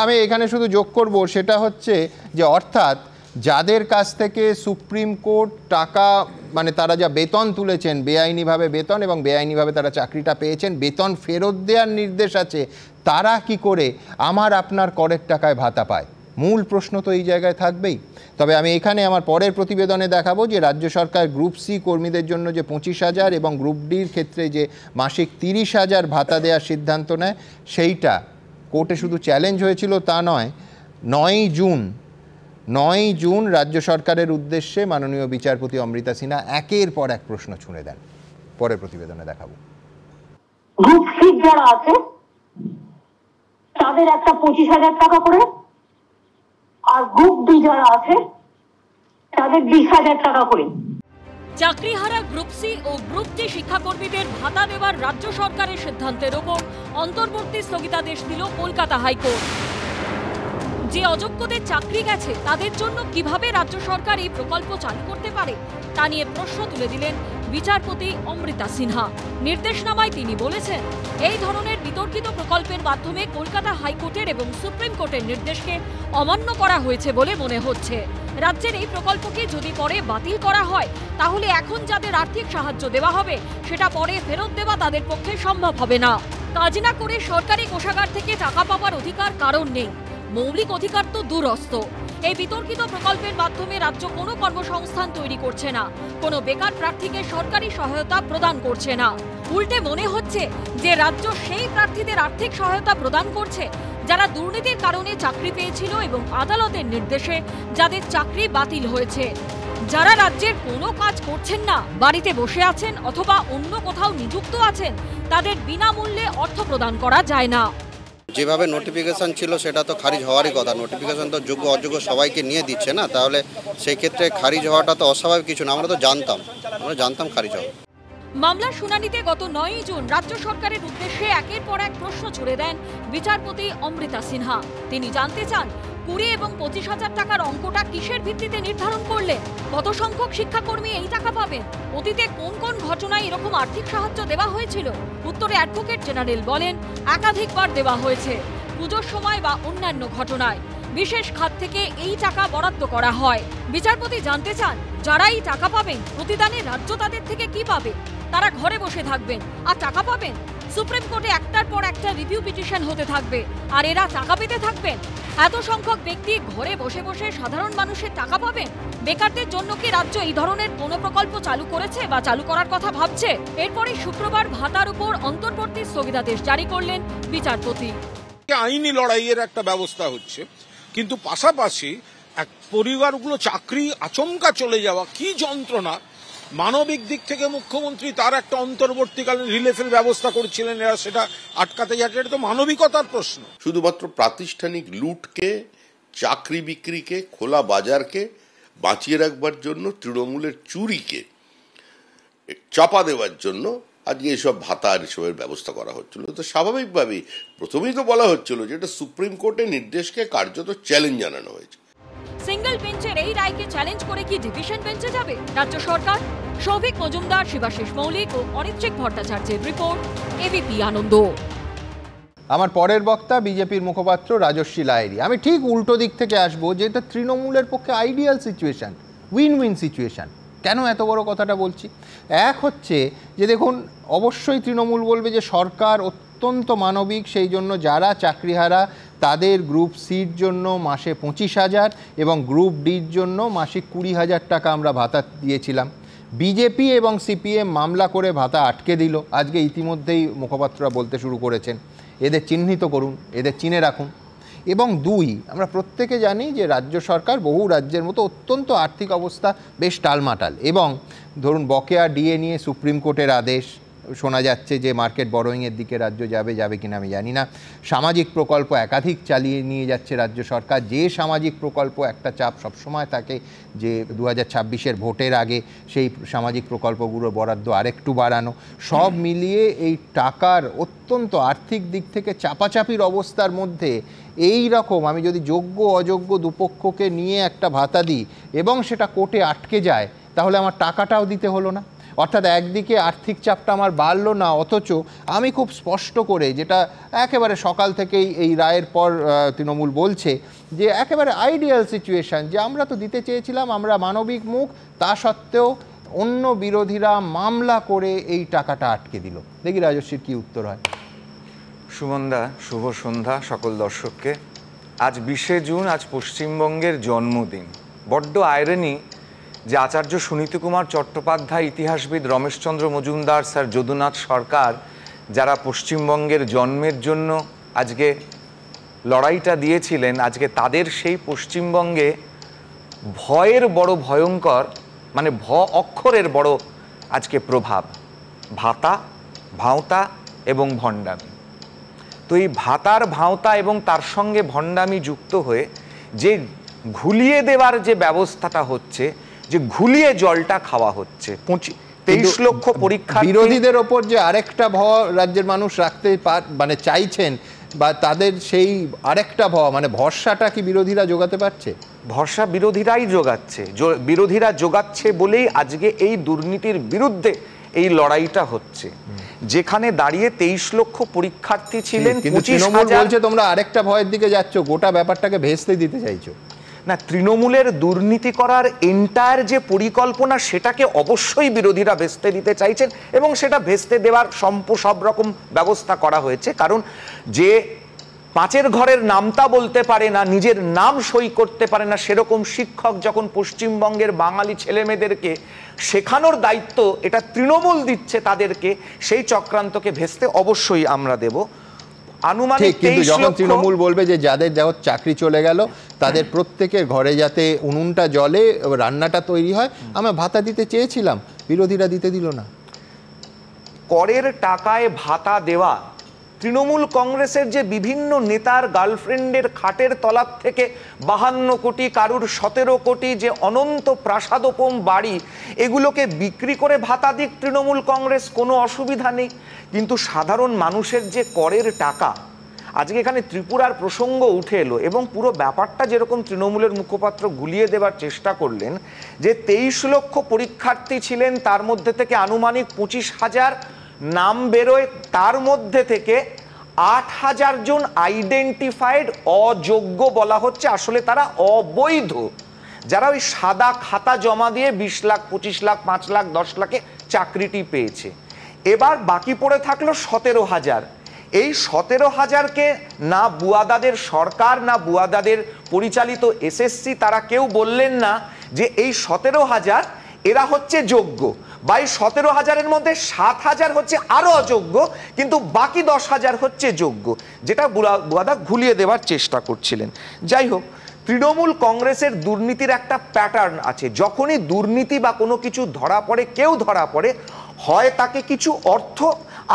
আমি এখানে শুধু যোগ করব, সেটা হচ্ছে যে অর্থাৎ যাদের কাছ থেকে সুপ্রিম কোর্ট টাকা, মানে তারা যা বেতন তুলেছেন বেআইনিভাবে বেতন, এবং বেআইনিভাবে তারা চাকরিটা পেয়েছেন, বেতন ফেরত দেওয়ার নির্দেশ আছে, তারা কি করে আমার আপনার করের টাকায় ভাতা পায়? মূল প্রশ্ন তো এই জায়গায় থাকবেই। তবে আমি এখানে আমার পরের প্রতিবেদনে দেখাবো যে রাজ্য সরকার গ্রুপ সি কর্মীদের জন্য যে 25,000 এবং গ্রুপ ডির ক্ষেত্রে যে মাসিক 30,000 ভাতা দেওয়ার সিদ্ধান্ত নেয়, সেইটা কোর্টে শুধু চ্যালেঞ্জ হয়েছিল তা নয়, 9 জুন রাজ্য সরকারের উদ্দেশ্যে মাননীয় বিচারপতি অমৃতা সিনহা একের পর এক প্রশ্ন ছুঁড়ে দেন। পরের প্রতিবেদনে দেখাবো। গ্রুপ সি যারা আছে তাদের একটা 25,000 টাকা করে, আর গ্রুপ ডি যারা আছে তাদের 20,000 টাকা করে। চাকরিহারা গ্রুপ সি ও গ্রুপ ডি শিক্ষাকর্মীদের ভাতা দেওয়ার রাজ্য সরকারের সিদ্ধান্তের ওপর অন্তর্বর্তী স্থগিতাদেশ দিল কলকাতা হাইকোর্ট। যে অযোগ্যদের চাকরি গেছে তাদের জন্য কিভাবে রাজ্য সরকার এই প্রকল্প চালু করতে পারে তা নিয়ে প্রশ্ন তুলে দিলেন বিচারপতি অমৃতা সিনহা। নির্দেশনামায় তিনি বলেছেন, এই ধরনের বিতর্কিত প্রকল্পের মাধ্যমে কলকাতা হাইকোর্টের এবং সুপ্রিম কোর্টের নির্দেশকে অমান্য করা হয়েছে বলে মনে হচ্ছে। রাজ্যের এই প্রকল্পকে যদি পরে বাতিল করা হয়, তাহলে এখন যাদের আর্থিক সাহায্য দেওয়া হবে সেটা পরে ফেরত দেওয়া তাদের পক্ষে সম্ভব হবে না। কাজ না করে সরকারি কোষাগার থেকে টাকা পাওয়ার অধিকার কারণ নেই, মৌলিক অধিকার তো দূরস্থ। এই বিতর্কিত প্রকল্পের মাধ্যমে রাজ্য কোনো কর্মসংস্থান তৈরি করছে না, কোনো বেকার প্রার্থীকে সরকারি সহায়তা প্রদান করছে না। উল্টে মনে হচ্ছে যে রাজ্য সেই প্রার্থীদের আর্থিক সহায়তা প্রদান করছে যারা দুর্নীতির কারণে চাকরি পেয়েছিল এবং আদালতের নির্দেশে যাদের চাকরি বাতিল হয়েছে। যারা রাজ্যের কোনো কাজ করছেন না, বাড়িতে বসে আছেন অথবা অন্য কোথাও নিযুক্ত আছেন, তাদের বিনামূল্যে অর্থ প্রদান করা যায় না। যেভাবে নোটিফিকেশন ছিল সেটা তো খারিজ হওয়ারই কথা। নোটিফিকেশন তো যোগ্য অযোগ্য সবাইকে নিয়ে দিচ্ছে না, তাহলে সেই ক্ষেত্রে খারিজ হওয়াটা তো অস্বাভাবিক কিছু না। আমরা জানতাম খারিজ হবে। মামলার শুনানিতে গত 9 জুন রাজ্য সরকারের উদ্দেশ্যে একের পর এক প্রশ্ন ছুড়ে দেন বিচারপতি অমৃতা সিনহা। তিনি জানতে চান, 20 এবং 25,000 টাকার অঙ্কটা কিসের ভিত্তিতে নির্ধারণ করলে? কত সংখ্যক শিক্ষাকর্মী এই টাকা পাবেন? অতীতে কোন কোন ঘটনায় এরকম আর্থিক সাহায্য দেওয়া হয়েছিল? উত্তরে অ্যাডভোকেট জেনারেল বলেন, একাধিকবার দেওয়া হয়েছে, পুজোর সময় বা অন্যান্য ঘটনায়। বিশেষ খাত থেকে এই টাকা বরাদ্দ করা হয়। বিচারপতি জানতে চান, যারা এই টাকা পাবেন, প্রতিদানে রাজ্য তাদের থেকে কি পাবে? তারা ঘরে বসে থাকবেন আর টাকা পাবেন? সুপ্রিম কোর্টে একটার পর একটা রিভিউ পিটিশন হতে থাকবে আর এরা টাকা পেতে থাকবেন? এত সংখ্যক ব্যক্তি ঘরে বসে বসে সাধারণ মানুষের টাকা পাবেন? বেকারদের জন্য কি রাজ্য এই ধরনের কোনো প্রকল্প চালু করেছে বা চালু করার কথা ভাবছে? এরপরে শুক্রবার ভাতার উপর অন্তর্বর্তী স্থগিতাদেশ জারি করলেন বিচারপতি। আইনি লড়াইয়ের একটা ব্যবস্থা হচ্ছে, কিন্তু পাশাপাশি এক পরিবারগুলো চাকরি আচমকা চলে যাওয়া কি যন্ত্রণা, মানবিক দিক থেকে মুখ্যমন্ত্রী তার একটা অন্তর্বর্তীকালীন রিলিফের ব্যবস্থা করেছিলেন, এরা সেটা আটকাতে যাচ্ছে। এটা তো মানবিকতার প্রশ্ন। শুধুমাত্র প্রাতিষ্ঠানিক লুটকে, চাকরি বিক্রিকে, খোলা বাজারকে বাঁচিয়ে রাখবার জন্য, তৃণমূলের চুরিকে চাপা দেওয়ার জন্য আজকে এসব ভাতা এসবের ব্যবস্থা করা হচ্ছিল। তো স্বাভাবিকভাবেই প্রথমেই তো বলা হচ্ছিল যে এটা সুপ্রিম কোর্টের নির্দেশকে কার্যত চ্যালেঞ্জ জানানো হয়েছে। সিঙ্গেল বেঞ্চের এই রায়কে চ্যালেঞ্জ করে কি ডিভিশন বেঞ্চে যাবে রাজ্য সরকার? সৌভিক মজুমদার, শিবাশিস মৌলিক ও অনিচ্ছিক ভট্টাচার্যের রিপোর্ট, এবিপি আনন্দ। আমার পরের বক্তা বিজেপির মুখপাত্র রাজস্বী লাহিড়ী। আমি ঠিক উল্টো দিক থেকে আসবো, যে এটা তৃণমূলের পক্ষে ideal situation, win win situation. কেন এত বড় কথাটা বলছি? এক হচ্ছে যে দেখুন, অবশ্যই তৃণমূল বলবে যে সরকার অত্যন্ত মানবিক, সেই জন্য যারা চাকরিহারা তাদের গ্রুপ সির জন্য মাসে 25,000 এবং গ্রুপ ডির জন্য মাসিক 20,000 টাকা আমরা ভাতা দিয়েছিলাম। বিজেপি এবং সিপিএম মামলা করে ভাতা আটকে দিল। আজকে ইতিমধ্যেই মুখপাত্ররা বলতে শুরু করেছেন এদের চিহ্নিত করুন, এদের চিনে রাখুন। এবং দুই, আমরা প্রত্যেকে জানি যে রাজ্য সরকার বহু রাজ্যের মতো অত্যন্ত আর্থিক অবস্থা বেশ টালমাটাল, এবং ধরুন বকেয়া ডিএ নিয়ে সুপ্রিম কোর্টের আদেশ, শোনা যাচ্ছে যে মার্কেট বরোয়িংয়ের দিকে রাজ্য যাবে কিনা আমি জানি না। সামাজিক প্রকল্প একাধিক চালিয়ে নিয়ে যাচ্ছে রাজ্য সরকার। যে সামাজিক প্রকল্প একটা চাপ সবসময় থাকে যে 2026-এর ভোটের আগে সেই সামাজিক প্রকল্পগুলোর বরাদ্দ আরেকটু বাড়ানো, সব মিলিয়ে এই টাকার অত্যন্ত আর্থিক দিক থেকে চাপাচাপির অবস্থার মধ্যে এই রকম আমি যদি যোগ্য অযোগ্য দুপক্ষকে নিয়ে একটা ভাতা দিই এবং সেটা কোর্টে আটকে যায়, তাহলে আমার টাকাটাও দিতে হলো না। অর্থাৎ একদিকে আর্থিক চাপটা আমার বাড়লো না, অথচ আমি খুব স্পষ্ট করে, যেটা একেবারে সকাল থেকেই এই রায়ের পর তৃণমূল বলছে যে একেবারে আইডিয়াল সিচুয়েশান, যে আমরা তো দিতে চেয়েছিলাম, আমরা মানবিক মুখ, তা সত্ত্বেও অন্য বিরোধীরা মামলা করে এই টাকাটা আটকে দিল। দেখি রাজস্বীর কী উত্তর হয়। সুমনদা, শুভ সন্ধ্যা সকল দর্শককে। আজ 20শে জুন, আজ পশ্চিমবঙ্গের জন্মদিন। বড্ড আয়রনি যে আচার্য সুনীতি কুমার চট্টোপাধ্যায়, ইতিহাসবিদ রমেশচন্দ্র মজুমদার, স্যার যদুনাথ সরকার, যারা পশ্চিমবঙ্গের জন্মের জন্য আজকে লড়াইটা দিয়েছিলেন, আজকে তাদের সেই পশ্চিমবঙ্গে ভয়ের বড় ভয়ঙ্কর, মানে অক্ষরের বড় আজকে প্রভাব, ভাতা, ভাঁওতা এবং ভণ্ডামি। তো এই ভাতার, ভাঁওতা এবং তার সঙ্গে ভণ্ডামি যুক্ত হয়ে যে ঘুলিয়ে দেওয়ার যে ব্যবস্থাটা হচ্ছে, যে ঘুলিয়ে জলটা খাওয়া হচ্ছে, 23 লক্ষ পরীক্ষা, বিরোধীদের ওপর যে আরেকটা ভয় রাজ্যের মানুষ রাখতে মানে চাইছেন, বা তাদের সেই আরেকটা মানে ভরসাটা কি বিরোধীরা যোগাতে পারছে? ভরসা বিরোধীরাই যোগাচ্ছে, বিরোধীরা যোগাচ্ছে বলেই আজকে এই দুর্নীতির বিরুদ্ধে এই লড়াইটা হচ্ছে। যেখানে দাঁড়িয়ে 23 লক্ষ পরীক্ষার্থী ছিলেন, 25,000 বলছে তোমরা আরেকটা ভয়ের দিকে যাচ্ছ, গোটা ব্যাপারটাকে ভেস্তে দিতে চাইছো। না, তৃণমূলের দুর্নীতি করার এন্টায়ার যে পরিকল্পনা, সেটাকে অবশ্যই বিরোধীরা ভেস্তে দিতে চাইছেন, এবং সেটা ভেস্তে দেওয়ার সব রকম ব্যবস্থা করা হয়েছে। কারণ যে পাঁচের ঘরের নামতা বলতে পারে না, নিজের নাম সই করতে পারে না, সেরকম শিক্ষক যখন পশ্চিমবঙ্গের বাঙালি ছেলেমেয়েদেরকে শেখানোর দায়িত্ব এটা তৃণমূল দিচ্ছে তাদেরকে, সেই চক্রান্তকে ভেস্তে অবশ্যই আমরা দেব। আনুমানিক কিন্তু যখন তৃণমূল বলবে যে যাদের চাকরি চলে গেল তাদের প্রত্যেকের ঘরে যাতে উনুনটা জ্বলে, রান্নাটা তৈরি হয়, আমরা ভাতা দিতে চেয়েছিলাম, বিরোধীরা দিতে দিল না। করের টাকায় ভাতা দেওয়া, তৃণমূল কংগ্রেসের যে বিভিন্ন নেতার গার্লফ্রেন্ডের খাটের তলার থেকে 52 কোটি, কারুর 17 কোটি যে অনন্ত প্রাসাদোপম বাড়ি, এগুলোকে বিক্রি করে ভাতা দিক তৃণমূল কংগ্রেস, কোনো অসুবিধা নেই। কিন্তু সাধারণ মানুষের যে করের টাকা, আজকে এখানে ত্রিপুরার প্রসঙ্গ উঠে এলো, এবং পুরো ব্যাপারটা যেরকম তৃণমূলের মুখপাত্র গুলিয়ে দেওয়ার চেষ্টা করলেন, যে 23 লক্ষ পরীক্ষার্থী ছিলেন, তার মধ্যে থেকে আনুমানিক 25,000 নাম বেরোয়, তার মধ্যে থেকে 8,000 জন আইডেন্টিফাইড অযোগ্য বলা হচ্ছে, আসলে তারা অবৈধ, যারা ওই সাদা খাতা জমা দিয়ে 20 লাখ, 25 লাখ, 5 লাখ, 10 লাখে চাকরিটি পেয়েছে। এবার বাকি পড়ে থাকলো 17,000। এই 17,000কে না বুয়াদাদের সরকার, না বুয়াদাদের পরিচালিত এসএসসি, তারা কেউ বললেন না যে এই 17,000 এরা হচ্ছে যোগ্য, বা এই 17,000-এর মধ্যে 7,000 হচ্ছে আরো অযোগ্য, কিন্তু বাকি 10,000 হচ্ছে যোগ্য, যেটা বুয়াদা ঘুলিয়ে দেওয়ার চেষ্টা করছিলেন। যাই হোক, তৃণমূল কংগ্রেসের দুর্নীতির একটা প্যাটার্ন আছে, যখনই দুর্নীতি বা কোনো কিছু ধরা পড়ে, কেউ ধরা পড়ে, হয় তাকে কিছু অর্থ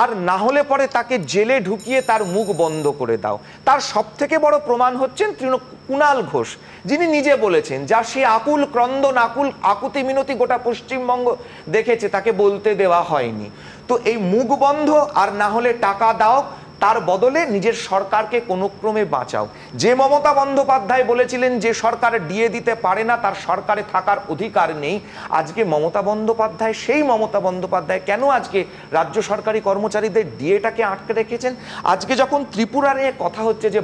আর না হলে পরে তাকে জেলে ঢুকিয়ে তার মুখ বন্ধ করে দাও। তার সব থেকে বড় প্রমাণ হচ্ছেন কুণাল ঘোষ, যিনি নিজে বলেছেন, যা সে আকুল ক্রন্দন আকুতি মিনতি গোটা পশ্চিমবঙ্গ দেখেছে, তাকে বলতে দেওয়া হয়নি। তো এই মুখ বন্ধ আর না হলে টাকা দাও, তার বদলে নিজের সরকারকে কোনো ক্রমে বাঁচাও। যে মমতা বন্দ্যোপাধ্যায় বলেছিলেন যে সরকার ডিএ দিতে পারে না, তার সরকারে থাকার অধিকার নেই, আজকে মমতা বন্দ্যোপাধ্যায়, সেই মমতা বন্দ্যোপাধ্যায় কেন আজকে রাজ্য সরকারি কর্মচারীদের ডিএটাকে আটকে রেখেছেন? আজকে যখন ত্রিপুরার কথা হচ্ছে যে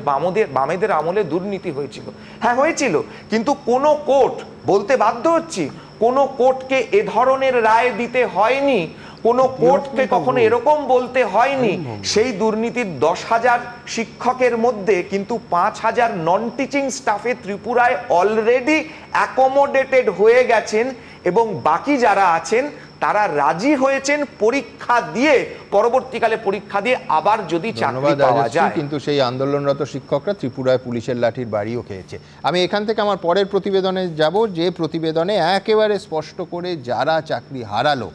বামেদের আমলে দুর্নীতি হয়েছিল, হ্যাঁ হয়েছিল, কিন্তু কোনো কোর্ট, বলতে বাধ্য হচ্ছি, কোনো কোর্টকে এ ধরনের রায় দিতে হয়নি, কোনো কোর্টকে কখনো এরকম বলতে হয়নি। সেই দুর্নীতির 10,000 শিক্ষকের মধ্যে কিন্তু 5,000 নন টিচিং স্টাফে ত্রিপুরায় অলরেডি অ্যাকোমোডেটেড হয়ে গেছেন, এবং বাকি যারা আছেন তারা রাজি হয়েছেন পরীক্ষা দিয়ে, পরবর্তীকালে পরীক্ষা দিয়ে আবার যদি চাকরি পাওয়া যায়। কিন্তু সেই আন্দোলনরত শিক্ষকরা ত্রিপুরায় পুলিশের লাঠির বাড়িও খেয়েছে। আমি এখান থেকে আমার পরের প্রতিবেদনে যাব, যে প্রতিবেদনে একেবারে স্পষ্ট করে যারা চাকরি হারালো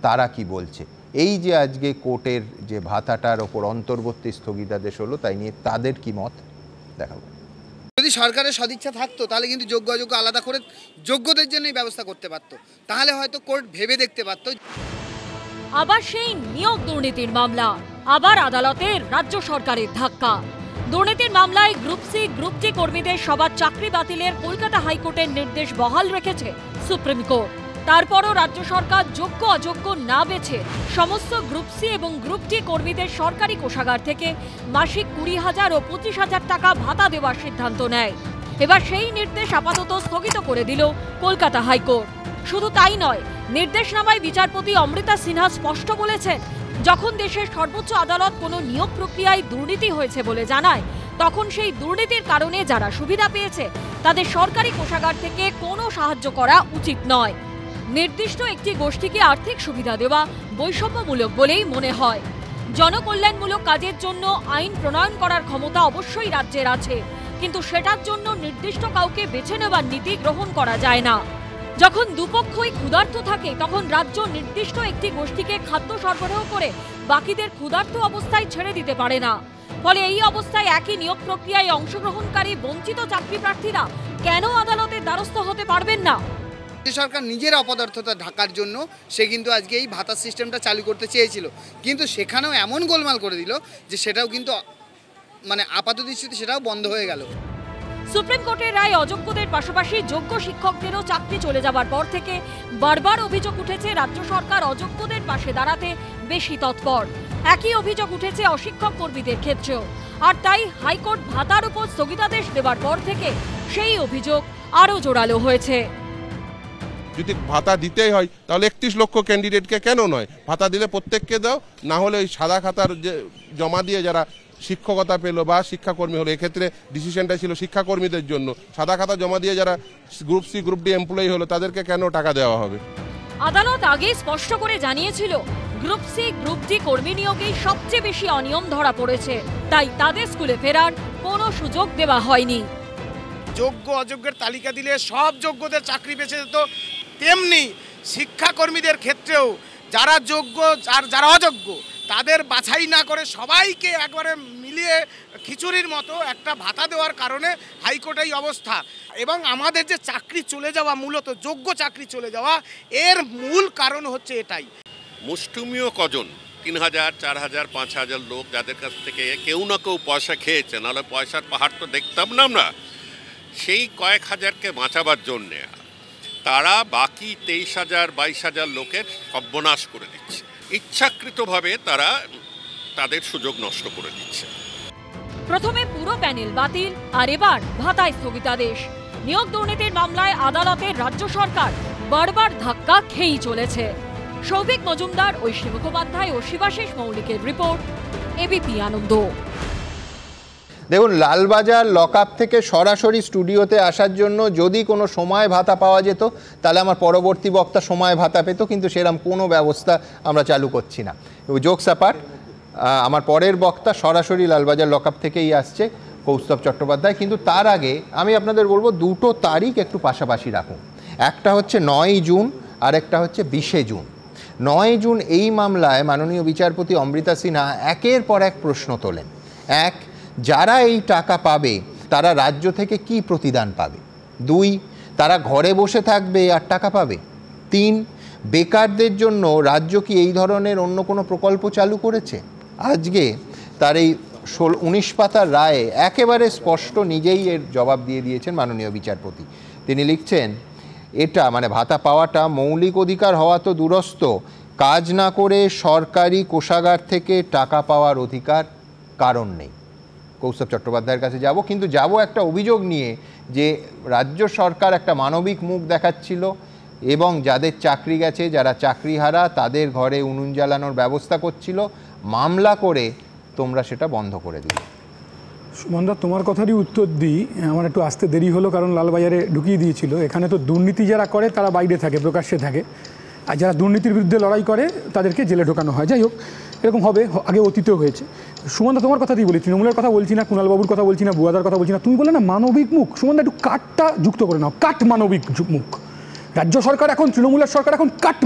তারা কি বলছে। এই যে আজকে কোর্টের যে ভাতাটার ওপর অন্তর্বর্তী স্থগিতাদেশ হলো, তাই নিয়ে তাদের কি মত দেখাবো। যদি সরকারের সদিচ্ছা থাকতো তাহলে কিন্তু যোগ্য অযোগ্য আলাদা করে যোগ্যদের জন্যই ব্যবস্থা করতে পারতো, তাহলে হয়তো কোর্ট ভেবে দেখতে পারতো। আবার সেই নিয়োগ দুর্নীতির মামলা, আবার আদালতে রাজ্য সরকারের ধাক্কা। দুর্নীতির মামলায় গ্রুপ সি গ্রুপ টি কর্মীদের সবার চাকরি বাতিলের কলকাতা হাইকোর্টের নির্দেশ বহাল রেখেছে সুপ্রিম কোর্ট। তারপরও রাজ্য সরকার যোগ্য অযোগ্য না বেছে সমস্ত গ্রুপ সি এবং গ্রুপ টি কর্মীদের সরকারি কোষাগার থেকে মাসিক 20,000 ও 25,000 টাকা ভাতা দেওয়ার সিদ্ধান্ত নেয়। এবার সেই নির্দেশ আপাতত স্থগিত করে দিল কলকাতা হাইকোর্ট। শুধু তাই নয়, নির্দেশনামায় বিচারপতি অমৃতা সিনহা স্পষ্ট বলেছেন, যখন দেশের সর্বোচ্চ আদালত কোনো নিয়োগ প্রক্রিয়ায় দুর্নীতি হয়েছে বলে জানায়, তখন সেই দুর্নীতির কারণে যারা সুবিধা পেয়েছে তাদের সরকারি কোষাগার থেকে কোনো সাহায্য করা উচিত নয়। নির্দিষ্ট একটি গোষ্ঠীকে আর্থিক সুবিধা দেওয়া বৈষম্যমূলক বলেই মনে হয়। জনকল্যাণমূলক কাজের জন্য আইন প্রণয়ন করার ক্ষমতা অবশ্যই রাজ্যের আছে, কিন্তু সেটার জন্য নির্দিষ্ট কাউকে বেছে নেওয়ার নীতি গ্রহণ করা যায় না। যখন দুপক্ষই ক্ষুধার্ত থাকে, তখন রাজ্য নির্দিষ্ট একটি গোষ্ঠীকে খাদ্য সরবরাহ করে বাকিদের ক্ষুধার্ত অবস্থায় ছেড়ে দিতে পারে না। ফলে এই অবস্থায় একই নিয়োগ প্রক্রিয়ায় অংশগ্রহণকারী বঞ্চিত চাকরি প্রার্থীরা কেন আদালতের দ্বারস্থ হতে পারবেন না? সরকার নিজের অপদার্থতা ঢাকার জন্য সে কিন্তু আজকে এই ভাতার সিস্টেমটা চালু করতে চেয়েছিল, কিন্তু সেখানেও এমন গোলমাল করে দিল যে সেটাও কিন্তু মানে আপাত দৃষ্টিতে সেটাও বন্ধ হয়ে গেল। সুপ্রিম কোর্টের রায় অযোগ্যদের পাশাপাশি যোগ্য শিক্ষকদেরও চাকরি চলে যাবার পর থেকে বারবার অভিযোগ উঠেছে রাজ্য সরকার অযোগ্যদের পাশে দাঁড়াতে বেশি তৎপর। একই অভিযোগ উঠেছে অশিক্ষক কর্মীদের ক্ষেত্রেও, আর তাই হাইকোর্ট ভাতার উপর স্থগিতাদেশ দেওয়ার পর থেকে সেই অভিযোগ আরও জোরালো হয়েছে। যদি ভাতা দিতেই হয় তাহলে 31 লক্ষ ক্যান্ডিডেটকে কেন নয়, ভাতা দিলে প্রত্যেককে দাও, না হলে ওই সাদা খাতার যে জমা দিয়ে যারা শিক্ষকতা পেলো বা শিক্ষাকর্মী হলো, এক্ষেত্রে ডিসিশনটা ছিল শিক্ষাকর্মীদের জন্য, সাদা খাতা জমা দিয়ে যারা group C group D employee হলো তাদেরকে কেন টাকা দেওয়া হবে। আদালত আগেই স্পষ্ট করে জানিয়েছিল, গ্রুপ সি গ্রুপ ডি কর্মী নিয়োগেই সবচেয়ে বেশি অনিয়ম ধরা পড়েছে, তাই তাদের স্কুলে ফেরার কোনো সুযোগ দেওয়া হয়নি। যোগ্য অযোগ্যের তালিকা দিলে সব যোগ্যদের চাকরি বেঁচে যেত, তেমনি শিক্ষাকর্মীদের ক্ষেত্রেও যারা যোগ্য আর যারা অযোগ্য তাদের বাছাই না করে সবাইকে একবারে মিলিয়ে খিচুড়ির মতো একটা ভাতা দেওয়ার কারণে হাইকোর্টে এই অবস্থা। এবং আমাদের যে চাকরি চলে যাওয়া, মূলত যোগ্য চাকরি চলে যাওয়া, এর মূল কারণ হচ্ছে এটাই। মুষ্টিমেয় কজন 3,000, 4,000, 5,000 লোক যাদের কাছ থেকে কেউ না কেউ পয়সা খেয়েছে, নাহলে পয়সার পাহাড় তো দেখতাম না আমরা। সেই কয়েক হাজারকে বাঁচাবার জন্যে তারা বাকি 23,000, 22,000 লোকের সর্বনাশ করে দিচ্ছে, ইচ্ছাকৃতভাবে তারা তাদের সুযোগ নষ্ট করে দিচ্ছে। প্রথমে পুরো প্যানেল বাতিল, আর এবার ভাতায় স্থগিতাদেশ। নিয়োগ দুর্নীতির মামলায় আদালতের রাজ্য সরকার বারবার ধাক্কা খেয়েই চলেছে। সৌভিক মজুমদার, ঐশী মুখোপাধ্যায় ও শিবাশিস মৌলিকের রিপোর্ট, এবিপি আনন্দ। দেখুন, লালবাজার লকআপ থেকে সরাসরি স্টুডিওতে আসার জন্য যদি কোনো সময় ভাতা পাওয়া যেত তাহলে আমার পরবর্তী বক্তা সময় ভাতা পেত, কিন্তু সেরকম কোনো ব্যবস্থা আমরা চালু করছি না। জোকস অ্যাপার্ট, আমার পরের বক্তা সরাসরি লালবাজার লকআপ থেকেই আসছে। কৌস্তব চট্টোপাধ্যায়। কিন্তু তার আগে আমি আপনাদের বলবো দুটো তারিখ একটু পাশাপাশি রাখুন। একটা হচ্ছে 9ই জুন আর একটা হচ্ছে 20শে জুন। 9ই জুন এই মামলায় মাননীয় বিচারপতি অমৃতা সিনহা একের পর এক প্রশ্ন তোলেন। এক, যারা এই টাকা পাবে তারা রাজ্য থেকে কি প্রতিদান পাবে? 2, তারা ঘরে বসে থাকবে আর টাকা পাবে? 3, বেকারদের জন্য রাজ্য কি এই ধরনের অন্য কোনো প্রকল্প চালু করেছে? আজকে তার এই 19 পাতার রায়ে একেবারে স্পষ্ট নিজেই এর জবাব দিয়ে দিয়েছেন মাননীয় বিচারপতি। তিনি লিখছেন, এটা মানে ভাতা পাওয়াটা মৌলিক অধিকার হওয়া তো দূরস্থ, কাজ না করে সরকারি কোষাগার থেকে টাকা পাওয়ার অধিকার কারণ নেই। কৌস্তব চট্টোপাধ্যায়ের কাছে যাব, কিন্তু যাব একটা অভিযোগ নিয়ে যে রাজ্য সরকার একটা মানবিক মুখ দেখাচ্ছিল এবং যাদের চাকরি গেছে, যারা চাকরিহারা, তাদের ঘরে উনুন জ্বালানোর ব্যবস্থা করছিল, মামলা করে তোমরা সেটা বন্ধ করে দিলে। সুমনদা, তোমার কথারই উত্তর দিই। আমার একটু আসতে দেরি হলো কারণ লালবাজারে ঢুকিয়ে দিয়েছিল। এখানে তো দুর্নীতি যারা করে তারা বাইরে থাকে, প্রকাশ্যে থাকে, আর যারা দুর্নীতির বিরুদ্ধে লড়াই করে তাদেরকে জেলে ঢোকানো হয়। যাই হোক, এরকম হবে, আগে অতীতেও হয়েছে। সুমনদা, তোমার কথাই বলি, তৃণমূলের কথা বলছি না, কুণালবাবুর কথা বলছি না, বুয়াদার কথা বলছি না। তুমি বলে না মানবিক মুখ, সুমনদা একটু কাটটা যুক্ত করে নাও, কাট মানবিক মুখ। রাজ্য সরকার এখন, তৃণমূলের সরকার এখন কাট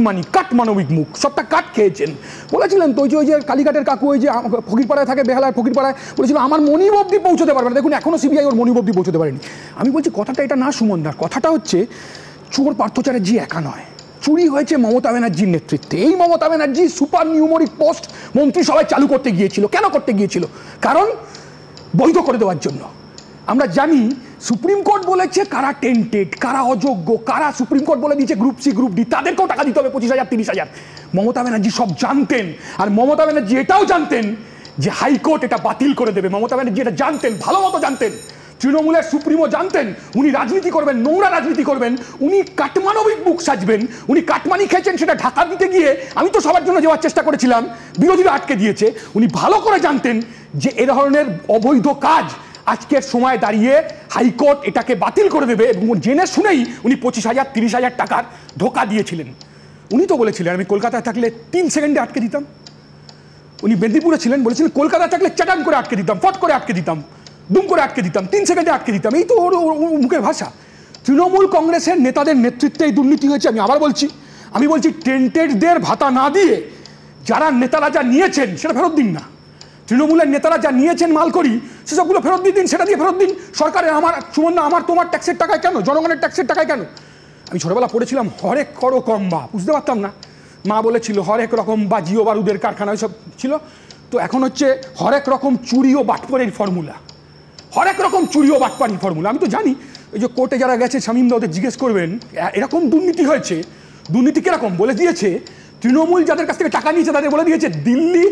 মানবিক মুখ, সবটা কাট খেয়েছেন। বলেছিলেন তো ওই যে কালীঘাটের কাকু, ওই যে ফকিরপাড়ায় থাকে, বেহালার ফকিরপাড়ায়, বলেছিল আমার মনিব অবধি পৌঁছতে পারবে না। দেখুন এখনও সিবিআই ওর মনিব অবধি পৌঁছতে পারেনি। আমি বলছি কথাটা এটা না সুমনদার, কথাটা হচ্ছে চোর পার্থ চ্যাটার্জি একা নয়, চুরি হয়েছে মমতা ব্যানার্জির নেতৃত্বে। এই Mamata Banerjee super numeric post মন্ত্রিসভায় চালু করতে গিয়েছিল। কেন করতে গিয়েছিল? কারণ বৈধ করে দেওয়ার জন্য। আমরা জানি সুপ্রিম কোর্ট বলেছে কারা টেন্টেড, কারা অযোগ্য, কারা সুপ্রিম কোর্ট বলে দিয়েছে গ্রুপ সি গ্রুপ ডি, তাদেরকেও টাকা দিতে হবে 25,000 30,000। মমতা ব্যানার্জি সব জানতেন, আর মমতা ব্যানার্জি এটাও জানতেন যে হাইকোর্ট এটা বাতিল করে দেবে। মমতা ব্যানার্জি এটা জানতেন, ভালো মতো জানতেন। তৃণমূলের সুপ্রিমো জানতেন উনি রাজনীতি করবেন, নোংরা রাজনীতি করবেন, উনি কাটমানবিক বুক সাজবেন, উনি কাটমানি খেয়েছেন। সেটা ঢাকা দিতে গিয়ে আমি তো সবার জন্য যাওয়ার চেষ্টা করেছিলাম, বিরোধীরা আটকে দিয়েছে। উনি ভালো করে জানতেন যে এ ধরনের অবৈধ কাজ আজকের সময় দাঁড়িয়ে হাইকোর্ট এটাকে বাতিল করে দেবে, এবং জেনে শুনেই উনি 25,000 30,000 টাকার ধোকা দিয়েছিলেন। উনি তো বলেছিলেন আমি কলকাতায় থাকলে 3 সেকেন্ডে আটকে দিতাম। উনি মেদিনীপুরে ছিলেন, বলেছিলেন কলকাতায় থাকলে চাটান করে আটকে দিতাম, ফট করে আটকে দিতাম, দুম করে আটকে দিতাম, 3 সেকেন্ডে আটকে দিতাম। এই তো ওর মুখের ভাষা। তৃণমূল কংগ্রেসের নেতাদের নেতৃত্বে এই দুর্নীতি হয়েছে। আমি আবার বলছি, আমি বলছি টেন্টেডদের ভাতা না দিয়ে যারা নেতারা যা নিয়েছেন সেটা ফেরত দিন না। তৃণমূলের নেতারা যা নিয়েছেন মাল করি, সেসবগুলো ফেরত দিয়ে দিন, সেটা দিয়ে ফেরত দিন। সরকারের আমার সুমন, আমার তোমার ট্যাক্সের টাকায় কেন, জনগণের ট্যাক্সের টাকায় কেন? আমি ছোটবেলা পড়েছিলাম হরেক রকম বা, বুঝতে পারতাম না, মা বলেছিল হরেক রকম বা, জিও বারুদের কারখানা সব ছিল। তো এখন হচ্ছে হরেক রকম চুরি ও বাটপাড়ির ফর্মুলা, হরেক রকম চুরি ও বাটপাড়ির ফর্মুলা। আমি তো জানি এই যে কোর্টে যারা গেছে শামীমদা, ওদের জিজ্ঞেস করবেন এরকম দুর্নীতি হয়েছে। দুর্নীতি কিরকম বলে দিয়েছে, তৃণমূল যাদের কাছ থেকে টাকা নিয়েছে তাদের বলে দিয়েছে দিল্লি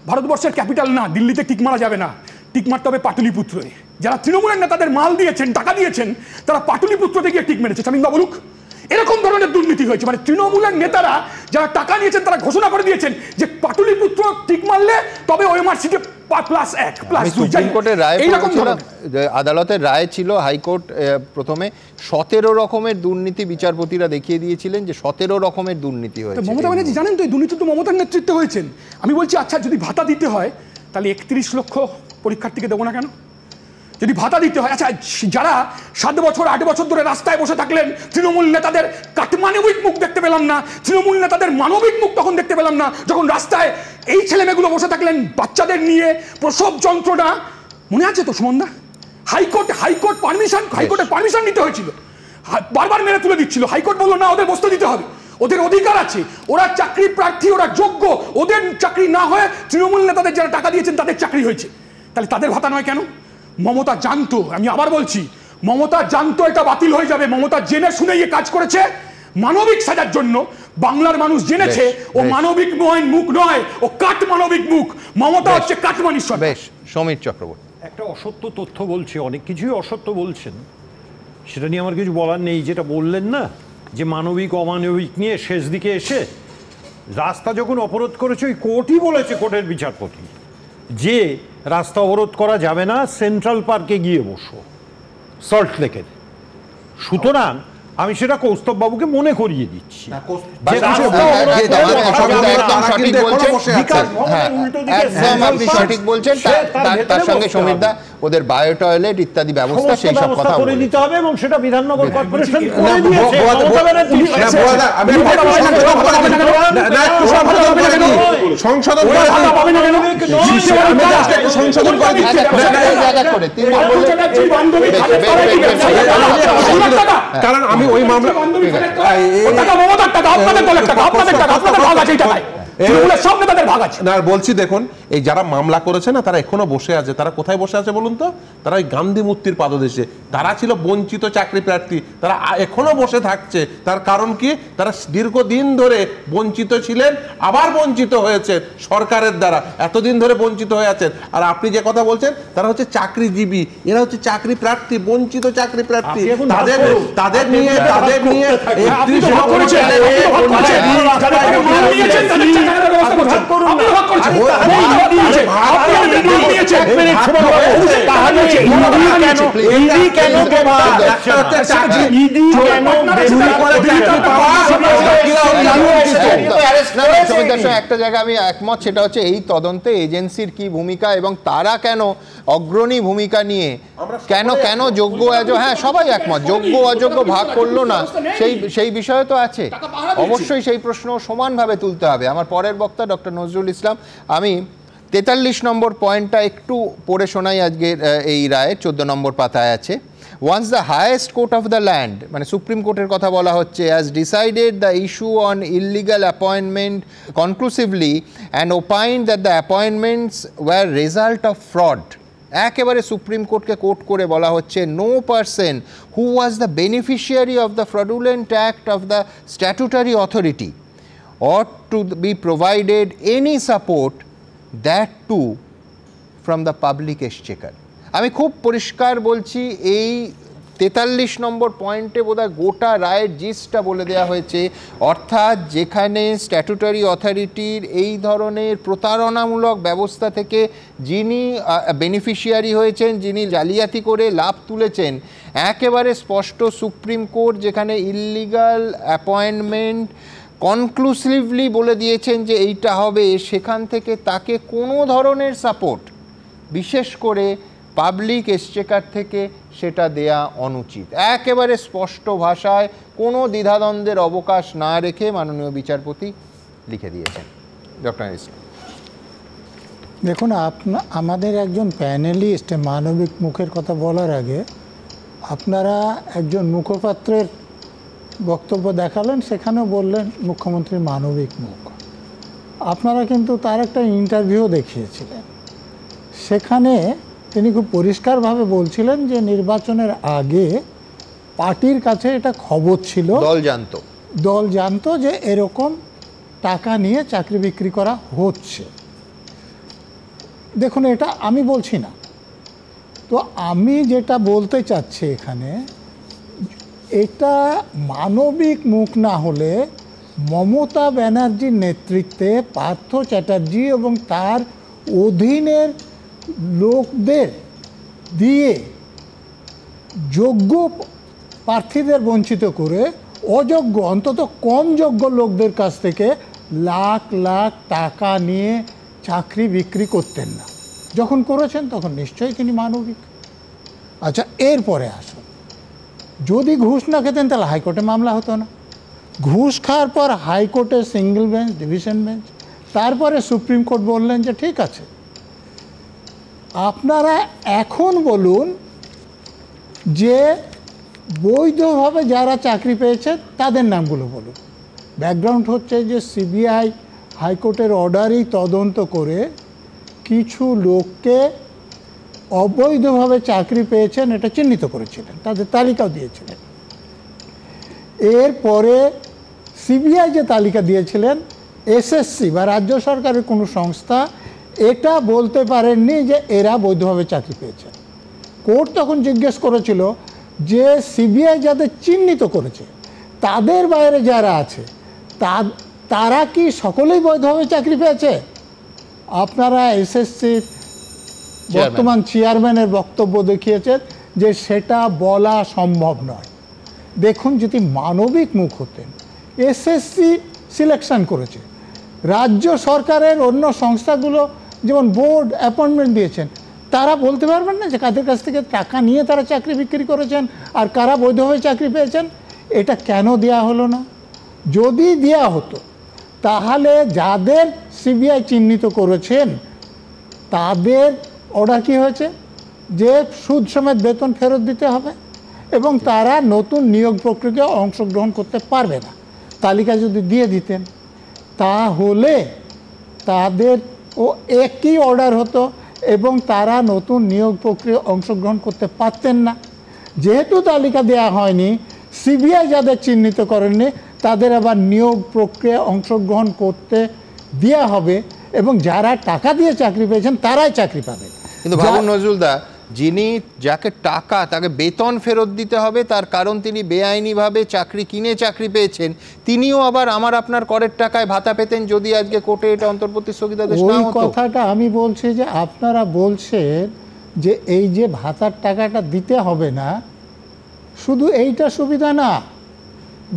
ভারতবর্ষের ক্যাপিটাল না, দিল্লিতে টিক মারা যাবে না, টিক মারতে হবে পাটলিপুত্রে। যারা তৃণমূলের নেতাদের মাল দিয়েছেন, টাকা দিয়েছেন, তারা পাটলিপুত্রতে গিয়ে টিক মেরেছে। শামীমদা বলুক, এরকম ধরনের দুর্নীতি হয়েছে। মানে তৃণমূলের নেতারা যারা টাকা নিয়েছেন তারা ঘোষণা করে দিয়েছেন যে পাটলিপুত্র টিক মারলে তবে ওএমআরসিতে +1 সুপ্রিম কোর্টের রায়, আদালতের রায় ছিল, হাইকোর্ট প্রথমে 17 রকমের দুর্নীতি বিচারপতিরা দেখিয়ে দিয়েছিলেন যে 17 রকমের দুর্নীতি হয়েছে। মমতা ব্যানার্জি জানেন তো এই দুর্নীতি তো মমতার নেতৃত্বে হয়েছেন। আমি বলছি আচ্ছা, যদি ভাতা দিতে হয় তাহলে 31 লক্ষ পরীক্ষার্থীকে দেবো না কেন? যদি ভাতা দিতে হয়, আচ্ছা যারা 7 বছর 8 বছর ধরে রাস্তায় বসে থাকলেন, তৃণমূল নেতাদের কাটমানবিক মুখ দেখতে পেলাম না, তৃণমূল নেতাদের মানবিক মুখ তখন দেখতে পেলাম না, যখন রাস্তায় এই ছেলেমেয়েগুলো বসে থাকলেন বাচ্চাদের নিয়ে, প্রসব যন্ত্রণা, মনে আছে তো সুমনদা? হাইকোর্টের পারমিশন নিতে হয়েছিল, বারবার মেরে তুলে দিচ্ছিল। হাইকোর্ট বললো না, ওদের বসতে দিতে হবে, ওদের অধিকার আছে, ওরা চাকরি প্রার্থী, ওরা যোগ্য, ওদের চাকরি না হয়ে তৃণমূল নেতাদের যারা টাকা দিয়েছেন তাদের চাকরি হয়েছে, তাহলে তাদের ভাতা নয় কেন? মমতা জানতো, আমি আবার বলছি, মমতা জানতো এটা বাতিল হয়ে যাবে। মমতা জেনে শুনে এই কাজ করেছে মানবিক সাজার জন্য। বাংলার মানুষ জেনেছে ও মানবিক মুখ নয়, ও কাট মানবিক মুখ। মমতা হচ্ছে কাটমানির সরকার। বেশ, সমীর চক্রবর্তী একটা অসত্য তথ্য বলছে, অনেক কিছুই অসত্য বলছেন, সেটা নিয়ে আমার কিছু বলার নেই। যেটা বললেন না যে মানবিক অমানবিক নিয়ে শেষ দিকে এসে রাস্তা যখন অবরোধ করেছে, ওই কোর্টই বলেছে, কোর্টের বিচারপতি, যে রাস্তা অবরোধ করা যাবে না, সেন্ট্রাল পার্কে গিয়ে বসো, সল্ট লেকের। সুতরাং আমি সেটা কৌস্তব বাবুকে মনে করিয়ে দিচ্ছি। সঠিক বলছেন, তার সঙ্গে সমীরদা ওদের বায়ো টয়লেট ইত্যাদি ব্যবস্থা, সেই সব কথা করে দিতে হবে এবং সেটা বিধাননগর কর্পোরেশন কারণ আমি ওই মামলা বলছি, দেখুন এই যারা মামলা করেছে না তারা এখনো বসে আছে। তারা কোথায় বসে আছে বলুন তো? তারা ওই গান্ধী মূর্তির পাদদেশে। তারা ছিল বঞ্চিত চাকরি প্রার্থী, তারা এখনো বসে থাকছে। তার কারণ কি? তারা দীর্ঘদিন ধরে বঞ্চিত ছিলেন, আবার বঞ্চিত হয়েছে সরকারের দ্বারা, এতদিন ধরে বঞ্চিত হয়ে আছেন। আর আপনি যে কথা বলছেন তারা হচ্ছে চাকরিজীবী, এরা হচ্ছে চাকরি প্রার্থী, বঞ্চিত চাকরি প্রার্থী। তাদের নিয়ে একটা জায়গা আমি একমত, সেটা হচ্ছে এই তদন্তে এজেন্সির কি ভূমিকা এবং তারা কেন অগ্রণী ভূমিকা নিয়ে কেন যোগ্য হ্যাঁ সবাই একমত, যোগ্য অযোগ্য ভাগ করলো না সেই বিষয়ে তো আছে, অবশ্যই সেই প্রশ্ন সমানভাবে তুলতে হবে। আমার পরের বক্তা ডক্টর নজরুল ইসলাম, আমি 43 নম্বর পয়েন্টটা একটু পড়ে শোনাই। আজকের এই রায়ে 14 নম্বর পাতায় আছে, once the highest court of the land, মানে সুপ্রিম কোর্টের কথা বলা হচ্ছে, has decided the issue on illegal appointment conclusively and opined that the appointments were result of fraud, একেবারে সুপ্রিম কোর্টকে কোর্ট করে বলা হচ্ছে, no person who was the beneficiary of the fraudulent act of the statutory authority ought to be provided any support, that too from the public exchequer। আমি খুব পরিষ্কার বলছি, এই 43 নম্বর পয়েন্টে বোধহয় গোটা রায়ের জিসটা বলে দেওয়া হয়েছে। অর্থাৎ যেখানে স্ট্যাটুটারি অথরিটির এই ধরনের প্রতারণামূলক ব্যবস্থা থেকে যিনি বেনিফিশিয়ারি হয়েছেন, যিনি জালিয়াতি করে লাভ তুলেছেন, একেবারে স্পষ্ট সুপ্রিম কোর্ট যেখানে ইললিগাল অ্যাপয়েন্টমেন্ট কনক্লুসিভলি বলে দিয়েছেন যে এইটা হবে, সেখান থেকে তাকে কোনো ধরনের সাপোর্ট, বিশেষ করে পাবলিক এক্সচেকার থেকে, সেটা দেয়া অনুচিত। একেবারে স্পষ্ট ভাষায় কোনো দ্বিধাদ্বন্দ্বের অবকাশ না রেখে মাননীয় বিচারপতি লিখে দিয়েছেন। ডক্টর ইসলাম, দেখুন, আমাদের একজন প্যানেলিস্ট মানবিক মুখের কথা বলার আগে আপনারা একজন মুখপাত্রের বক্তব্য দেখালেন, সেখানেও বললেন মুখ্যমন্ত্রীর মানবিক মুখ। আপনারা কিন্তু তার একটা ইন্টারভিউ দেখিয়েছিলেন, সেখানে তিনি খুব পরিষ্কারভাবে বলছিলেন যে নির্বাচনের আগে পার্টির কাছে এটা খবর ছিল, দল জানতো যে এরকম টাকা নিয়ে চাকরি বিক্রি করা হচ্ছে। দেখুন, এটা আমি বলছি না, তো আমি যেটা বলতে চাচ্ছি এখানে, এটা মানবিক মুখ না হলে মমতা ব্যানার্জির নেতৃত্বে পার্থ চ্যাটার্জি এবং তার অধীনের লোকদের দিয়ে যোগ্য প্রার্থীদের বঞ্চিত করে অযোগ্য, অন্তত কম যোগ্য লোকদের কাছ থেকে লাখ লাখ টাকা নিয়ে চাকরি বিক্রি করতেন না। যখন করেছেন তখন নিশ্চয়ই তিনি মানবিক। আচ্ছা, এরপরে আসুন, যদি ঘুষ না খেতেন তাহলে হাইকোর্টে মামলা হতো না। ঘুষ খাওয়ার পর হাইকোর্টে সিঙ্গেল বেঞ্চ, ডিভিশন বেঞ্চ, তারপরে সুপ্রিম কোর্ট বললেন যে ঠিক আছে। আপনারা এখন বলুন যে বৈধভাবে যারা চাকরি পেয়েছে তাদের নামগুলো বলুন। ব্যাকগ্রাউন্ড হচ্ছে যে সিবিআই হাইকোর্টের অর্ডারই তদন্ত করে কিছু লোককে অবৈধভাবে চাকরি পেয়েছেন এটা চিহ্নিত করেছিলেন, তাদের তালিকাও দিয়েছিলেন। এরপরে সিবিআই যে তালিকা দিয়েছিলেন, এসএসসি বা রাজ্য সরকারের কোনো সংস্থা এটা বলতে পারেননি যে এরা বৈধভাবে চাকরি পেয়েছে। কোর্ট তখন জিজ্ঞেস করেছিল যে সিবিআই যাদের চিহ্নিত করেছে তাদের বাইরে যারা আছে তারা কি সকলেই বৈধভাবে চাকরি পেয়েছে? আপনারা এসএসসির বর্তমান চেয়ারম্যানের বক্তব্য দেখিয়েছেন যে সেটা বলা সম্ভব নয়। দেখুন, যদি মানবিক মুখ হতেন, এসএসসি সিলেকশন করেছে, রাজ্য সরকারের অন্য সংস্থাগুলো যেমন বোর্ড অ্যাপয়েন্টমেন্ট দিয়েছেন, তারা বলতে পারবেন না যে কাদের কাছ থেকে টাকা নিয়ে তারা চাকরি বিক্রি করেছেন আর কারা বৈধভাবে চাকরি পেয়েছেন? এটা কেন দেয়া হলো না? যদি দেয়া হতো তাহলে যাদের সিবিআই চিহ্নিত করেছেন তাদের অর্ডার কী হয়েছে যে সুদ সমেত বেতন ফেরত দিতে হবে এবং তারা নতুন নিয়োগ প্রক্রিয়ায় অংশগ্রহণ করতে পারবে না। তালিকা যদি দিয়ে দিতেন তাহলে তাদের ও একই অর্ডার হতো এবং তারা নতুন নিয়োগ প্রক্রিয়ায় অংশগ্রহণ করতে পারতেন না। যেহেতু তালিকা দেয়া হয়নি, সিবিআই যাদের চিহ্নিত করেননি তাদের আবার নিয়োগ প্রক্রিয়ায় অংশগ্রহণ করতে দেওয়া হবে এবং যারা টাকা দিয়ে চাকরি পেয়েছেন তারাই চাকরি পাবে। কিন্তু ভাবুন নজরুলদা, যিনি যাকে টাকা তাকে বেতন ফেরত দিতে হবে, তার কারণ তিনি বেআইনিভাবে চাকরি কিনে চাকরি পেয়েছেন, তিনিও আবার আমার আপনার করের টাকায় ভাতা পেতেন যদি আজকে কোর্টে এটা অন্তর্বর্তী স্থগিতাদেশ না হতো। ওই কথাটা আমি বলছি যে আপনারা বলছেন যে এই যে ভাতার টাকাটা দিতে হবে না, শুধু এইটা সুবিধা না,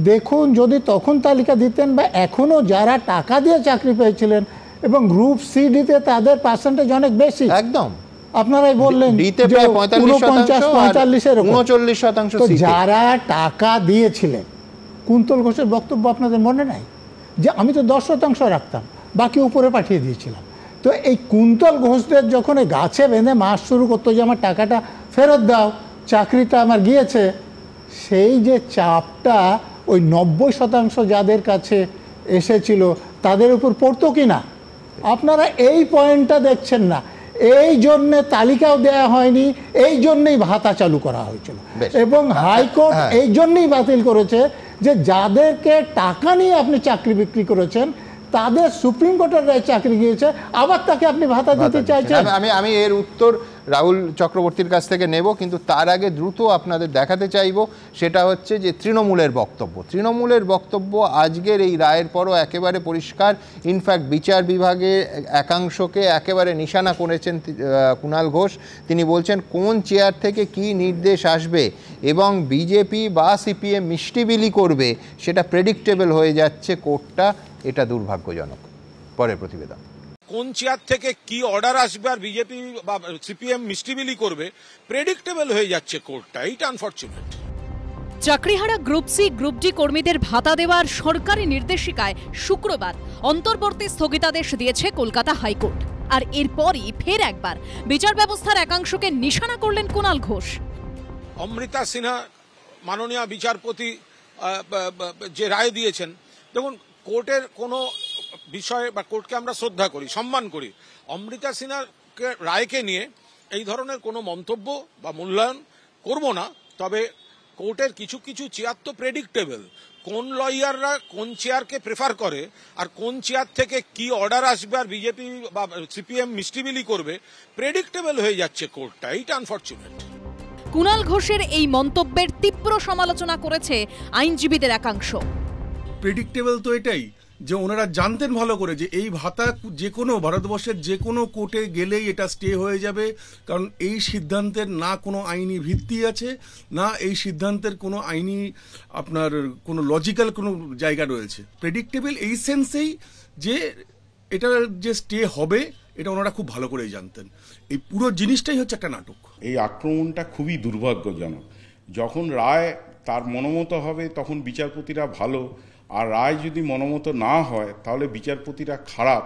দেখুন যদি তখন তালিকা দিতেন বা এখনও যারা টাকা দিয়ে চাকরি পেয়েছিলেন এবং গ্রুপ সি ডিতে তাদের পার্সেন্টেজ অনেক বেশি, একদম আপনারাই বললেন 45% যারা টাকা দিয়েছিলেন, কুন্তল ঘোষের বক্তব্য আপনাদের মনে নাই যে আমি তো 10% রাখতাম, বাকি উপরে পাঠিয়ে দিয়েছিলাম। তো এই কুন্তল ঘোষদের যখন এই গাছে বেঁধে মাস শুরু করতো যে আমার টাকাটা ফেরত দাও, চাকরিটা আমার গিয়েছে, সেই যে চাপটা ওই 90% যাদের কাছে এসেছিল তাদের উপর পড়তো কি না? আপনারা এই পয়েন্টটা দেখছেন না। এই জন্যে তালিকাও দেয়া হয়নি, এই জন্যই ভাতা চালু করা হয়েছিল এবং হাইকোর্ট এই জন্যই বাতিল করেছে যে যাদেরকে টাকা নিয়ে আপনি চাকরি বিক্রি করেছেন তাদের সুপ্রিম কোর্টের রায় চাকরি গিয়েছে, আবার তাকে আপনি ভাতা দিতে চাইছেন। আমি এর উত্তর রাহুল চক্রবর্তীর কাছ থেকে নেব, কিন্তু তার আগে দ্রুত আপনাদের দেখাতে চাইব সেটা হচ্ছে যে তৃণমূলের বক্তব্য আজকের এই রায়ের পরও একেবারে পরিষ্কার। ইনফ্যাক্ট বিচার বিভাগের একাংশকে একেবারে নিশানা করেছেন কুণাল ঘোষ। তিনি বলছেন কোন চেয়ার থেকে কি নির্দেশ আসবে এবং বিজেপি বা সিপিএম মিষ্টি বিলি করবে সেটা প্রেডিক্টেবল হয়ে যাচ্ছে কোর্টটা। এটা দুর্ভাগ্যজনক। পরের প্রতিবেদন। কোন চেয়ার থেকে কি অর্ডার আসবে আর বিজেপি বা সিপিএম মিষ্টিবিলি করবে প্রেডিক্টেবল হয়ে যাচ্ছে কোর্টটা। এইটা আনফরচুনেট। চাকরিহারা গ্রুপ সি গ্রুপ ডি কর্মীদের ভাতা দেওয়ার সরকারি নির্দেশিকায় শুক্রবার অন্তর্বর্তী স্থগিতাদেশ দিয়েছে কলকাতা হাইকোর্ট। আর এরপরই ফের একবার বিচার ব্যবস্থার একাংশকে নিশানা করলেন কুণাল ঘোষ। অমৃতা সিনহা মাননীয় বিচারপতি যে রায় দিয়েছেন, দেখুন কোর্টের কোনো বিষয়ে বা কোর্টকে আমরা শ্রদ্ধা করি, সম্মান করি। অমৃতা সিনহার রায়কে নিয়ে এই ধরনের কোনো মন্তব্য বা মূল্যায়ন করব না। তবে কোর্টের কিছু কিছু চেয়ার তো প্রেডিক্টেবল। কোন লয়াররা কোন চেয়ারকে প্রেফার করে আর কোন চেয়ার থেকে কি অর্ডার আসবে আর বিজেপি বা সিপিএম মিষ্টিবিলি করবে প্রেডিক্টেবল হয়ে যাচ্ছে কোর্টটা। এইটা আনফরচুনেট। কুণাল ঘোষের এই মন্তব্যের তীব্র সমালোচনা করেছে আইনজীবীদের একাংশ। প্রেডিক্টেবল তো এটাই যে ওনারা জানতেন ভালো করে যে এই ভাতা যে কোনো ভারতবর্ষের যে কোনো কোর্টে গেলেই এটা স্টে হয়ে যাবে, কারণ এই সিদ্ধান্তের না কোনো আইনি ভিত্তি আছে, না এই সিদ্ধান্তের কোনো আইনি আপনার কোনো লজিক্যাল কোনো জায়গা রয়েছে। প্রেডিক্টেবল এই সেন্সেই যে এটা যে স্টে হবে এটা ওনারা খুব ভালো করেই জানতেন। এই পুরো জিনিসটাই হচ্ছে একটা নাটক। এই আক্রমণটা খুবই দুর্ভাগ্যজনক। যখন রায় তার মনোমতো হবে তখন বিচারপতিরা ভালো, আর রায় যদি মনোমতো না হয় তাহলে বিচারপতিরা খারাপ।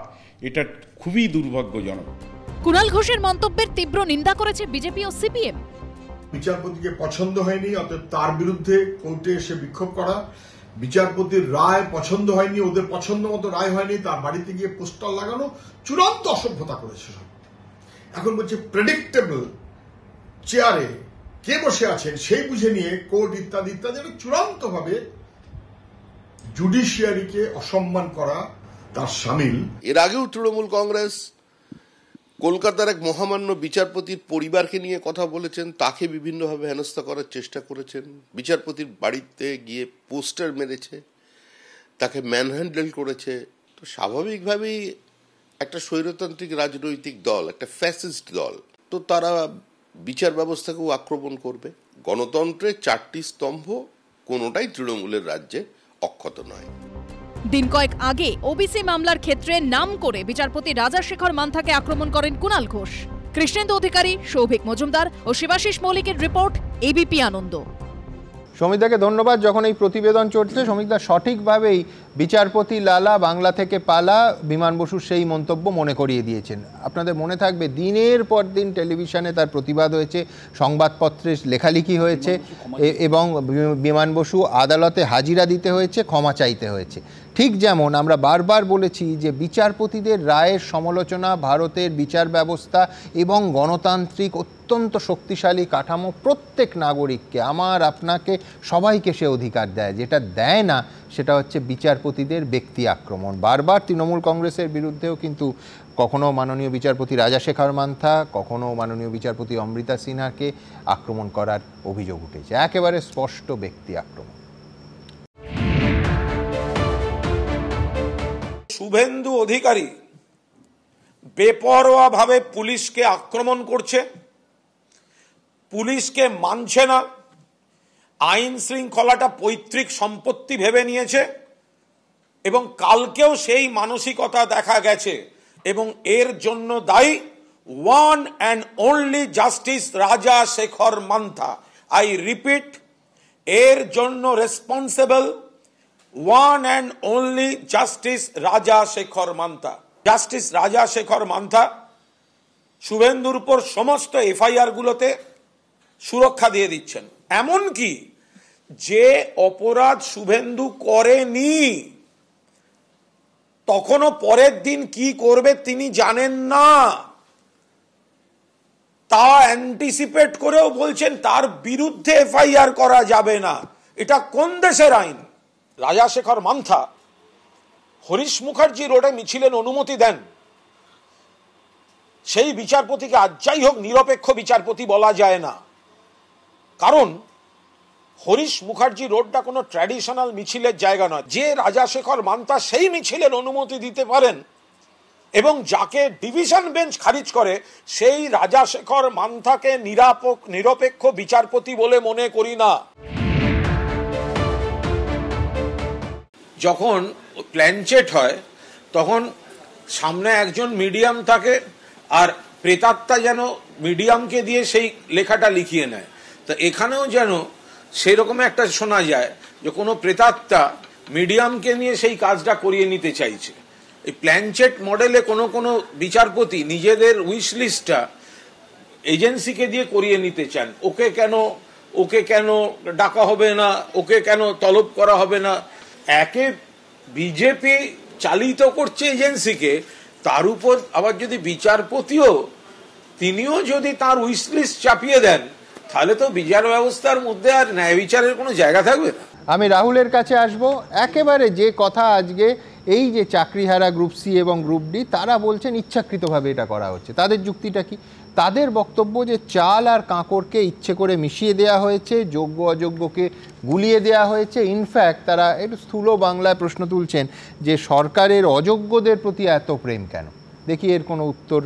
এটা খুবই দুর্ভাগ্যজনক। কুণাল ঘোষের মন্তব্যের তীব্র নিন্দা করেছে বিজেপি ও সিপিএম। বিচারপতিকে পছন্দ হয়নি, অতএব তার বিরুদ্ধে কোর্টে এসে বিক্ষোভ করা। বিচারপতির রায় পছন্দ হয়নি, ওদের পছন্দ মতো রায় হয়নি, তার বাড়িতে গিয়ে পোস্টার লাগানো, চূড়ান্ত অসভ্যতা করেছে সব। এখন বলছে প্রেডিক্টেবল চেয়ারে কে বসে আছেন সেই বুঝে নিয়ে কোর্ট ইত্যাদি ইত্যাদি, চূড়ান্ত ভাবে জুডিশিয়ারিকে অসম্মান করা তার সামিল। এর আগেও তৃণমূল কংগ্রেস কলকাতার এক মহামান্য বিচারপতির পরিবারকে নিয়ে কথা বলেছেন, তাকে বিভিন্নভাবে হেনস্থা করার চেষ্টা করেছেন, বিচারপতির বাড়িতে গিয়ে পোস্টার মেরেছে, তাকে ম্যানহ্যান্ডেল করেছে। তো স্বাভাবিকভাবেই একটা স্বৈরতান্ত্রিক রাজনৈতিক দল, একটা ফ্যাসিস্ট দল, তো তারা বিচার ব্যবস্থাকেও আক্রমণ করবে। গণতন্ত্রের 4টি স্তম্ভ কোনোটাই তৃণমূলের রাজ্যে অক্ষত নয়। দিন কয়েক আগে ওবিসি মামলার ক্ষেত্রে নাম করে বিচারপতি রাজাশেখর মান্থাকে আক্রমণ করেন কুণাল ঘোষ। কৃষ্ণেন্দু অধিকারী, সৌভিক মজুমদার ও শিবাশিস মৌলিকের রিপোর্ট, এবিপি আনন্দ। সমিতাকে ধন্যবাদ। যখন এই প্রতিবেদন চলছে, সমিতা সঠিকভাবেই বিচারপতি লালা বাংলা থেকে পালা বিমান বসুর সেই মন্তব্য মনে করিয়ে দিয়েছেন। আপনাদের মনে থাকবে দিনের পর দিন টেলিভিশনে তার প্রতিবাদ হয়েছে, সংবাদপত্রে লেখালেখি হয়েছে এবং বিমান বসু আদালতে হাজিরা দিতে হয়েছে, ক্ষমা চাইতে হয়েছে। ঠিক যেমন আমরা বারবার বলেছি যে বিচারপতিদের রায়ের সমালোচনা ভারতের বিচার ব্যবস্থা এবং গণতান্ত্রিক অত্যন্ত শক্তিশালী কাঠামো প্রত্যেক নাগরিককে, আমার আপনাকে সবাইকে সে অধিকার দেয়। যেটা দেয় না সেটা হচ্ছে বিচারপতিদের ব্যক্তি আক্রমণ। বারবার তৃণমূল কংগ্রেসের বিরুদ্ধেও কিন্তু কখনো মাননীয় বিচারপতি রাজাশেখর মান্থা, কখনো মাননীয় বিচারপতি অমৃতা সিনহাকে আক্রমণ করার অভিযোগ উঠেছে। একেবারে স্পষ্ট ব্যক্তি আক্রমণ। শুভেন্দু অধিকারী বেপরোয়াভাবে পুলিশকে আক্রমণ করছে, পুলিশকে মানছে না, আইন শৃঙ্খলাটা পৈতৃক সম্পত্তি ভেবে নিয়েছে এবং কালকেও সেই মানসিকতা দেখা গেছে এবং এর জন্য দায়ী one and only justice Rajasekhar Mantha. I repeat, এর জন্য responsible one and only justice Rajasekhar Mantha. Justice Rajasekhar Mantha শুভেন্দুর উপর সমস্ত এফআইআর গুলোতে সুরক্ষা দিয়ে দিচ্ছেন। এমনকি যে অপরাধ শুভেন্দু করেনি তখনও পরের দিন কি করবে তিনি জানেন না, তা অ্যান্টিসিপেট করেও বলছেন তার বিরুদ্ধে এফআইআর করা যাবে না। এটা কোন দেশের আইন? রাজাশেখর মান্থা হরিশ মুখার্জি রোডে মিছিলের অনুমতি দেন, সেই বিচারপতিকে আজ যাই হোক নিরপেক্ষ বিচারপতি বলা যায় না, কারণ হরিশ মুখার্জি রোডটা কোনো ট্র্যাডিশনাল মিছিলের জায়গা নয়। যে রাজাশেখর মান্থা সেই মিছিলের অনুমতি দিতে পারেন এবং যাকে ডিভিশন বেঞ্চ খারিজ করে, সেই রাজাশেখর মান্থাকে নিরপেক্ষ বিচারপতি বলে মনে করি না। যখন প্ল্যানচেট হয় তখন সামনে একজন মিডিয়াম থাকে আর প্রেতাত্মা যেন মিডিয়ামকে দিয়ে সেই লেখাটা লিখিয়ে নেয়। তো এখানেও যেন সেরকম একটা শোনা যায় যে কোনো প্রেতাত্মা মিডিয়ামকে নিয়ে সেই কাজটা করিয়ে নিতে চাইছে। এই প্ল্যানচেট মডেলে কোনো কোনো বিচারপতি নিজেদের উইশ লিস্টটা এজেন্সিকে দিয়ে করিয়ে নিতে চান। ওকে কেন ডাকা হবে না, ওকে কেন তলব করা হবে না। একে বিজেপি চালিত করছে এজেন্সিকে, তার উপর আবার যদি বিচারপতিও তিনিও যদি তার উইশ লিস্ট চাপিয়ে দেন, তাহলে তো বিচার ব্যবস্থার মধ্যে আর ন্যায় বিচারের কোনো জায়গা থাকবে না। আমি রাহুলের কাছে আসব। একেবারে যে কথা আজকে এই যে চাকরিহারা গ্রুপ সি এবং গ্রুপ ডি, তারা বলছেন ইচ্ছাকৃতভাবে এটা করা হচ্ছে। তাদের যুক্তিটা কি? তাদের বক্তব্য যে চাল আর কাঁকড়কে ইচ্ছে করে মিশিয়ে দেওয়া হয়েছে, যোগ্য অযোগ্যকে গুলিয়ে দেওয়া হয়েছে। ইনফ্যাক্ট তারা একটু স্থূল বাংলায় প্রশ্ন তুলছেন যে সরকারের অযোগ্যদের প্রতি এত প্রেম কেন? দেখি এর কোনো উত্তর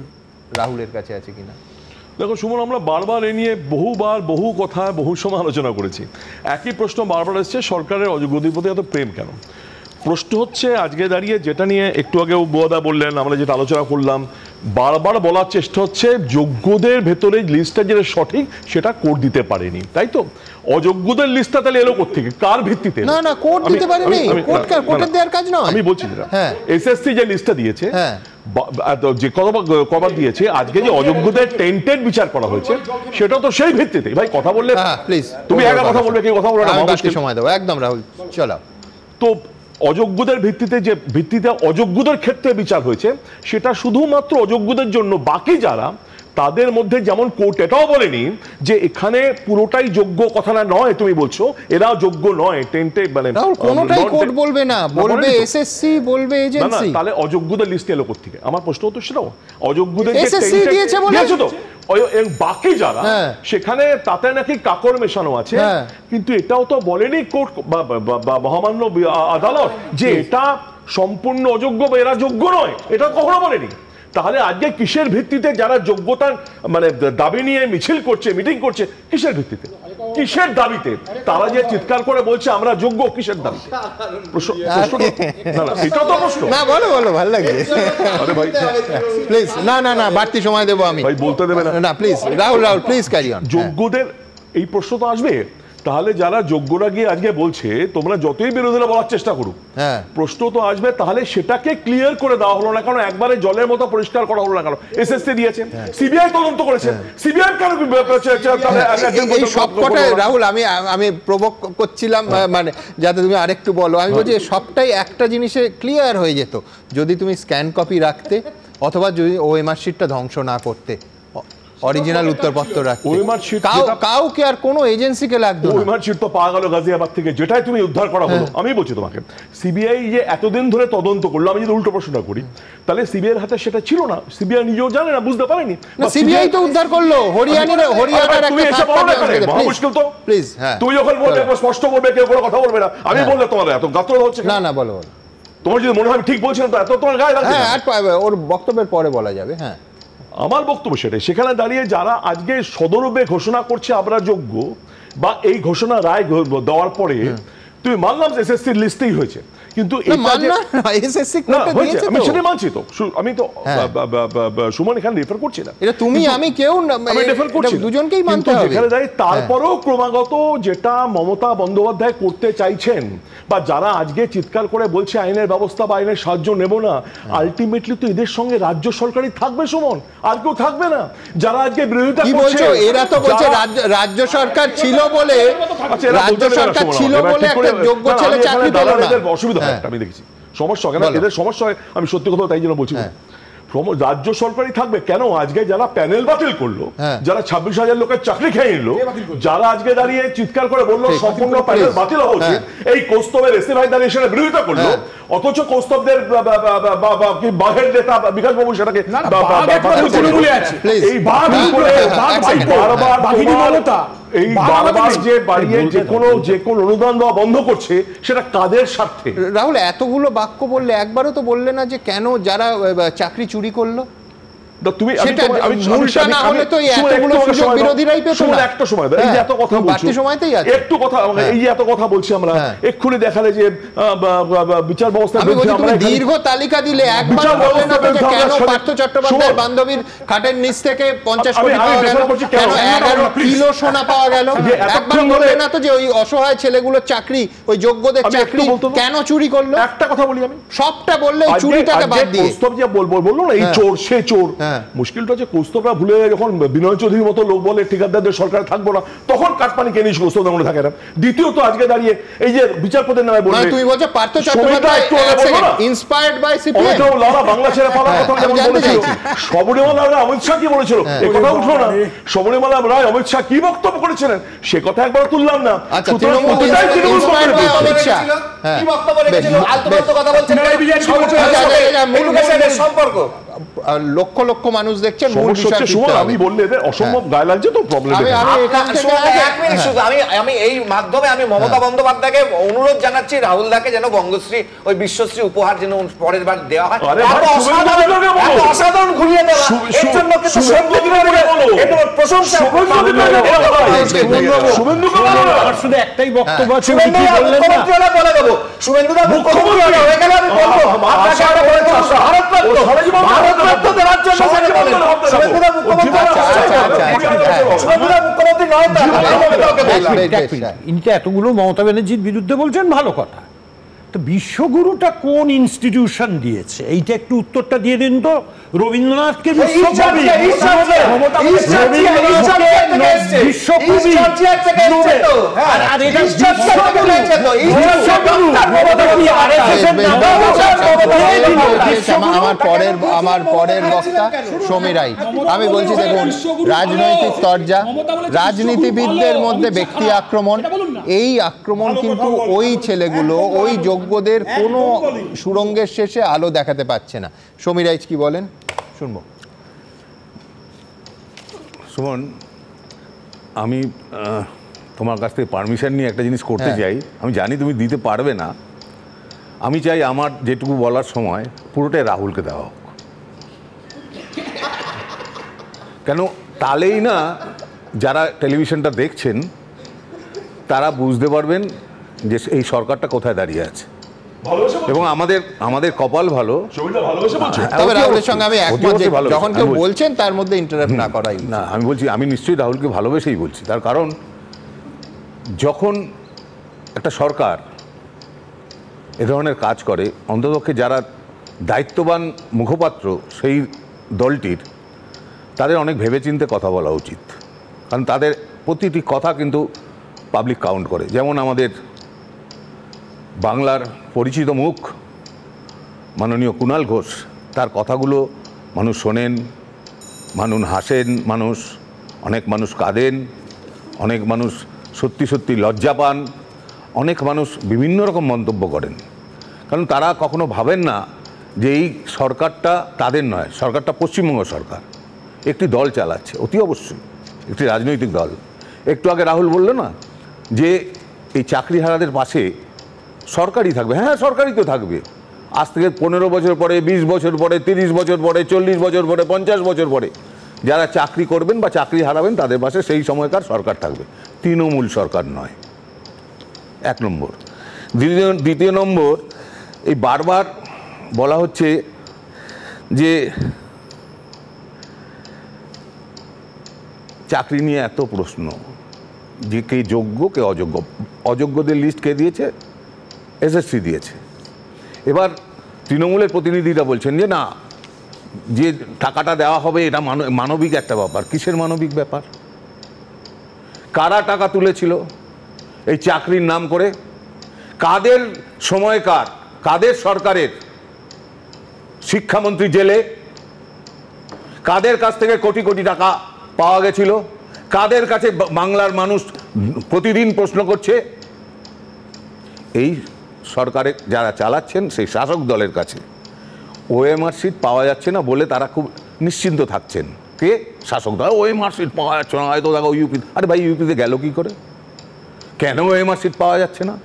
রাহুলের কাছে আছে কিনা। দেখো সুমন, আমরা বারবার এ নিয়ে বহুবার বহু কথা বহু সময় আলোচনা করেছি। একই প্রশ্ন বারবার এসছে, সরকারের অযোগ্যদের প্রতি এত প্রেম কেন? প্রশ্ন হচ্ছে আজকে দাঁড়িয়ে যেটা নিয়ে একটু আগেও বুয়াদা বললেন, আমরা যেটা আলোচনা করলাম, বারবার বলার চেষ্টা হচ্ছে যোগ্যদের ভেতরে লিস্টটা যেটা সঠিক সেটা কোর্ট দিতে পারেনি, তাই তো? অযোগ্যদের লিস্টটা তাহলে এলো কোত্থেকে, কার ভিত্তিতে? না না, কোর্ট দিতে পারেনি, কোর্টের দেওয়ার কাজ নয়। আমি বলছি যেটা এসএসসি যে লিস্টটা দিয়েছে, যে কবার দিয়েছে, আজকে যে অযোগ্যদের টেন্টেড বিচার করা হয়েছে সেটা তো সেই ভিত্তিতে। ভাই কথা বললে প্লিজ, তুমি একা কথা বলবে, কি কথা বলবে, সময় দাও। একদম রাহুল, চলো। তো অযোগ্যদের ভিত্তিতে অযোগ্যদের ক্ষেত্রে বিচার হয়েছে, সেটা শুধুমাত্র অযোগ্যদের জন্য। বাকি যারা, তাদের মধ্যে যেমন কোর্ট এটাও বলেনি যে এখানে পুরোটাই যোগ্য, কথা না নয় তুমি বলছো এরা যোগ্য নয়, টেন্টে মানে কোনোটাই কোর্ট বলবে না, বলবে এসএসসি, বলবে এজেন্সি। তাহলে অযোগ্যদের লিস্টে এলো কোত্থেকে? আমার প্রশ্ন তো সেটাও, অযোগ্যদের এসএসসি দিয়েছে বলে তো বাকি যারা সেখানে তাতে নাকি কাকড় মেশানো আছে, কিন্তু এটাও তো বলেনি কোর্ট বা মহামান্য আদালত যে এটা সম্পূর্ণ অযোগ্য বা এরা যোগ্য নয়, এটা কখনো বলেনি। তাহলে আজকে কিসের ভিত্তিতে যারা যোগ্যতার মানে দাবি নিয়ে মিছিল করছে, মিটিং করছে, কিসের ভিত্তিতে, কিসের দাবিতে? তারা যে চিৎকার করে বলছে আমরা যোগ্য, কিসের দাবিতে? এটা তো প্রশ্ন। না বলো বলো, ভালো লাগে। আরে ভাই প্লিজ, না না না, বাড়তি সময় দেবো আমি। ভাই বলতে দেবে না? না please Rahul, Rahul please carry on. যোগ্যদের এই প্রশ্ন তো আসবে। তাহলে যারা যোগ্যরা গিয়ে আজকে বলছে তোমরা যতই বিরোধীরা বলার চেষ্টা করুক, প্রশ্ন তো আসবে তাহলে সেটাকে ক্লিয়ার করে দেওয়া হলো না কেন? একবারে জলের মতো পরিষ্কার করা হলো না কেন? এসএসসি দিয়েছেন, সিবিআই তদন্ত করেছে, সিবিআই কেন? এই সবকটা রাহুল আমি প্রভোগ করছিলাম, মানে যাতে তুমি আরেকটু বলো। আমি বলছি সবটাই একটা জিনিসে ক্লিয়ার হয়ে যেত যদি তুমি স্ক্যান কপি রাখতে, অথবা যদি ওএমআর শিটটা ধ্বংস না করতে, অরিজিনাল উত্তরপত্র রাখতে। কাউকে আর কোনো এজেন্সিকে লাগতো না। ওএমআর শিট তো পাওয়া গেল গাজিয়াবাদ থেকে, যেটাই তুমি উদ্ধার করা হলো। আমি বলছি তোমাকে, সিবিআই যে এতদিন ধরে তদন্ত করলো, আমি যদি উল্টো প্রশ্নটা করি, তাহলে সিবিআইয়ের হাতে সেটা ছিল না, সিবিআই নিজেও জানে না, বুঝতে পারেনি। সিবিআই তো উদ্ধার করলো হরিয়ানার একটা মুশকিল তো। প্লিজ তুমি যখন বলবে স্পষ্ট বলবে, কেউ কোনো কথা বলবে না। আমি বললে তোমার এত গাত্র হচ্ছে না। না বলো বলো, তোমার যদি মনে হয় আমি ঠিক বলছিলাম তো এত তোমার গায়ে লাগছে। হ্যাঁ, ওর বক্তব্যের পরে বলা যাবে। হ্যাঁ, আমার বক্তব্য সেটাই। সেখানে দাঁড়িয়ে যারা আজকে সদরূপে ঘোষণা করছে আমরা যোগ্য, বা এই ঘোষণা রায় দেওয়ার পরে তুমি মানলাম এসএসসির লিস্টেই হয়েছে, কিন্তু আমি সেটা মানছি তো। আমি তো সুমন এখানে রেফার করছি না, এটা তুমি আমি কেউ রেফার করছি, দুজনকেই মানতে হবে। এখানে দাঁড়িয়ে তারপরেও ক্রমাগত যেটা মমতা বন্দ্যোপাধ্যায় করতে চাইছেন, বা যারা আজকে চিৎকার করে বলছে আইনের ব্যবস্থা বা আইনের সাহায্য নেব না, আলটিমেটলি তো এদের সঙ্গে রাজ্য সরকারই থাকবে সুমন, আর কেউ থাকবে না। যারা আজকে বিরোধিতা করছে, এরা তো বলছে রাজ্য সরকার ছিল বলে, রাজ্য সরকার ছিল বলে একটা যোগ্য ছেলে চাকরি পেল না। অসুবিধা হয়, আমি দেখেছি সমস্যা কেন এদের সমস্যা হয়, আমি সত্যি কথা তাই জন্য বলছি। রাজ্য সরকারই থাকবে কেন? আজকে যারা প্যানেল বাতিল করলো, যারা 26,000 লোকের চাকরি খেয়ে নিল, যারা আজকে দাঁড়িয়ে চিৎকার করে বললো সম্পূর্ণ প্যানেল বাতিল হওয়া উচিত, এই কৌস্তবের এসে ভাই দাঁড়িয়ে সেটা বিরোধিতা করলো, অথচ কৌস্তবদের বাঘের নেতা বিকাশ বাবু সেটাকে এই বারবার যে বাড়িয়ে যে কোনো অনুদান দেওয়া বন্ধ করছে, সেটা কাদের স্বার্থে? রাহুল, এতগুলো বাক্য বললে, একবারও তো বললে না যে কেন যারা চাকরি চুরি করলো। তুমি একটা সময় এই যে এত কথা বলছি, একটু কথা এই যে এত কথা বলছি আমরা, এক্ষুনি দেখালে যে বিচার ব্যবস্থা দীর্ঘ তালিকা দিলে একবার বললে না যে কেন পার্থ চট্টোপাধ্যায়ের বান্ধবীর খাটের নিচ থেকে 50 কোটি পাওয়া গেল, কেন 11 কিলো সোনা পাওয়া গেল, একবার বললে না তো যে ওই অসহায় ছেলেগুলোর চাকরি, ওই যোগ্যদের চাকরি কেন চুরি করলো? একটা কথা বলি আমি, সবটা বললে চুরিটাকে বাদ দিয়ে যে বললো না এই চোর সে চোর। মুশকিলটা হচ্ছে কৌস্তবরা ভুলে যখন বিনয় চৌধুরীর মতো লোক বলে ঠিকাদারদের সরকার থাকবো না, তখন কাটপানি কে নিয়ে কৌস্তবদের মনে থাকে না। দ্বিতীয়ত আজকে দাঁড়িয়ে এই যে বিচারপতির নামে বললে, তুমি বলছো Partha Chattopadhyay inspired by CPM, লালা বাংলা ছেড়ে পালার কথা যেমন বলেছিল, শবরীমালা রায় অমিত শাহ কি বলেছিল এই কথা উঠলো না। শবরীমালা রায় অমিত শাহ কি বক্তব্য করেছিলেন সে কথা একবার তুললাম না। অমিত শাহ কি বক্তব্য রেখেছিল, আলতু কথা বলছেন, সম্পর্ক লক্ষ লক্ষ মানুষ দেখছেন। আমি বললে এদের অসম্ভব গায়ে লাগছে তো প্রবলেম। আমি এই মাধ্যমে আমি মমতা বন্দ্যোপাধ্যায়কে অনুরোধ জানাচ্ছি, রাহুল দাকে যেন বঙ্গশ্রী ওই বিশ্বশ্রী উপহার যেন পরের বার দেওয়া হয়। অসাধারণ ঘুরিয়ে দেওয়া, এর জন্য কিন্তু প্রশংসা। শুধু একটাই বক্তব্য আছে, বলে দেবো শুভেন্দুদা মুখ্যমন্ত্রী হয়ে গেলে আমি বলবো ভারতরত্ন দেওয়ার জন্য শুভেন্দুদা মুখ্যমন্ত্রী নয়। ইনি এতগুলো মমতা ব্যানার্জির বিরুদ্ধে বলছেন, ভালো কথা, তো বিশ্বগুরুটা কোন ইনস্টিটিউশন দিয়েছে এইটা একটু উত্তরটা দিয়ে দিন তো। রবীন্দ্রনাথকে আমার পরের বক্তা সমীরাই। আমি বলছি দেখুন, রাজনৈতিক তরজা, রাজনীতিবিদদের মধ্যে ব্যক্তি আক্রমণ, এই আক্রমণ কিন্তু ওই ছেলেগুলো ওই যোগ্যদের কোনো সুরঙ্গের শেষে আলো দেখাতে পাচ্ছে না। সমীরাইজ কি বলেন শুনবো। সুমন, আমি তোমার কাছ থেকে পারমিশন নিয়ে একটা জিনিস করতে চাই। আমি জানি তুমি দিতে পারবে না, আমি চাই আমার যেটুকু বলার সময় পুরোটাই রাহুলকে দেওয়া হোক। কেন তাহলেই না যারা টেলিভিশনটা দেখছেন তারা বুঝতে পারবেন যে এই সরকারটা কোথায় দাঁড়িয়ে আছে। এবং আমাদের কপাল ভালো। তবে রাহুলের সঙ্গে আমি একমত যে যখন কেউ বলছেন তার মধ্যে ইন্টারাপ্ট না করাই না। আমি বলছি আমি নিশ্চয়ই রাহুলকে ভালোবেসেই বলছি, তার কারণ যখন একটা সরকার এ ধরনের কাজ করে অন্ততপক্ষে যারা দায়িত্ববান মুখপাত্র সেই দলটির তাদের অনেক ভেবেচিন্তে কথা বলা উচিত, কারণ তাদের প্রতিটি কথা কিন্তু পাবলিক কাউন্ট করে। যেমন আমাদের বাংলার পরিচিত মুখ মাননীয় কুণাল ঘোষ, তার কথাগুলো মানুষ শোনেন, মানুষ হাসেন, অনেক মানুষ কাঁদেন, অনেক মানুষ সত্যি সত্যি লজ্জা পান, অনেক মানুষ বিভিন্ন রকম মন্তব্য করেন, কারণ তারা কখনো ভাবেন না যে এই সরকারটা তাদের নয়, সরকারটা পশ্চিমবঙ্গ সরকার একটি দল চালাচ্ছে, অতি অবশ্যই একটি রাজনৈতিক দল। একটু আগে রাহুল বলল না যে এই চাকরিহারাদের পাশে সরকারই থাকবে। হ্যাঁ, সরকারই তো থাকবে। আজ থেকে 15 বছর পরে, 20 বছর পরে, 30 বছর পরে, 40 বছর পরে, 50 বছর পরে যারা চাকরি করবেন বা চাকরি হারাবেন তাদের পাশে সেই সময়কার সরকার থাকবে, তৃণমূল সরকার নয়। 1 নম্বর। দ্বিতীয় নম্বর, এই বারবার বলা হচ্ছে যে চাকরি নিয়ে এত প্রশ্ন, যে কে যোগ্য কে অযোগ্য। অযোগ্যদের লিস্ট কে দিয়েছে? এসএসসি দিয়েছে। এবার তৃণমূলের প্রতিনিধিরা বলছেন যে না, যে টাকাটা দেওয়া হবে এটা মানবিক একটা ব্যাপার। কিসের মানবিক ব্যাপার? কারা টাকা তুলেছিল এই চাকরির নাম করে? কাদের সময়কার, কাদের সরকারের শিক্ষামন্ত্রী জেলে? কাদের কাছ থেকে কোটি কোটি টাকা পাওয়া গেছিল? কাদের কাছে বাংলার মানুষ প্রতিদিন প্রশ্ন করছে? এই সরকারে যারা চালাচ্ছেন সেই শাসক দলের কাছে ওএমআর সিট পাওয়া যাচ্ছে না বলে তারা খুব নিশ্চিন্ত থাকছেন। কে? শাসক দল। ওএমআর সিট পাওয়া যাচ্ছে না, হয়তো দেখো ইউপি। আরে ভাই, ইউপিতে গেল কি করে? কেন ওএমআর সিট পাওয়া যাচ্ছে না?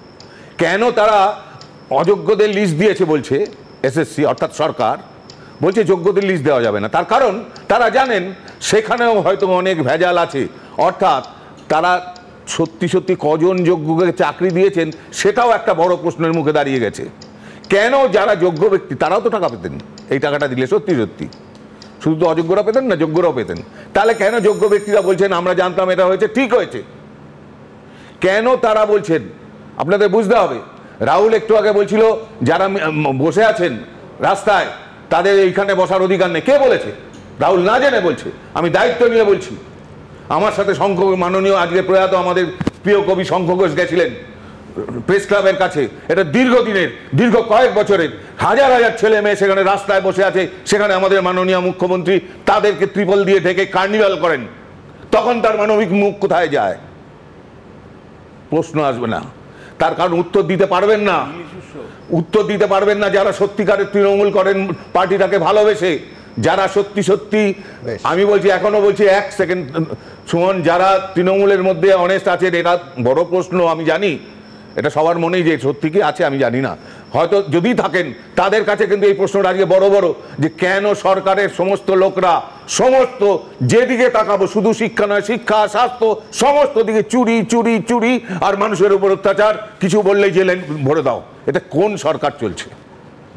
কেন তারা অযোগ্যদের লিস্ট দিয়েছে বলছে এসএসসি, অর্থাৎ সরকার বলছে যোগ্যদের লিস্ট দেওয়া যাবে না? তার কারণ তারা জানেন সেখানেও হয়তো অনেক ভেজাল আছে, অর্থাৎ তারা সত্যি সত্যি কজন যোগ্যকে চাকরি দিয়েছেন সেটাও একটা বড় প্রশ্নের মুখে দাঁড়িয়ে গেছে। কেন যারা যোগ্য ব্যক্তি তারাও তো টাকা পেতেন এই টাকাটা দিলে, সত্যি সত্যি শুধু তো অযোগ্যরা পেতেন না, যোগ্যরাও পেতেন। তাহলে কেন যোগ্য ব্যক্তিরা বলছেন আমরা জানতাম এটা হয়েছে, ঠিক হয়েছে? কেন তারা বলছেন? আপনাদের বুঝতে হবে। রাহুল একটু আগে বলছিল যারা বসে আছেন রাস্তায় তাদের এইখানে বসার অধিকার নেই। কে বলেছে? রাহুল না জেনে বলছে। আমি দায়িত্ব নিয়ে বলছি। আমার সাথে মাননীয় আজকে প্রয়াত আমাদের প্রিয় কবি শঙ্খ ঘোষ গেছিলেন প্রেস ক্লাবের কাছে। এটা দীর্ঘ কয়েক বছরের হাজার হাজার ছেলে মেয়ে সেখানে রাস্তায় বসে আছে, সেখানে আমাদের মাননীয় মুখ্যমন্ত্রী তাদেরকে ত্রিপল দিয়ে ঢেকে কার্নিভাল করেন। তখন তার মানবিক মুখ কোথায় যায়? প্রশ্ন আসবে না। তার কারণ উত্তর দিতে পারবেন না, উত্তর দিতে পারবেন না যারা সত্যিকারের তৃণমূল করেন পার্টিটাকে ভালোবেসে, যারা সত্যি সত্যি, আমি বলছি এখনো বলছি 1 সেকেন্ড সুমন, যারা তৃণমূলের মধ্যে অনেস্ট আছেন। এটা বড় প্রশ্ন, আমি জানি এটা সবার মনেই যে সত্যি কি আছে আমি জানি না, হয়তো যদি থাকেন তাদের কাছে কিন্তু এই প্রশ্নটা আজকে বড় যে কেন সরকারের সমস্ত লোকরা সমস্ত যেদিকে তাকাবো, শুধু শিক্ষা নয়, শিক্ষা, স্বাস্থ্য, সমস্ত দিকে চুরি চুরি চুরি আর মানুষের উপর অত্যাচার, কিছু বললেই জেলে ভরে দাও। এটা কোন সরকার চলছে?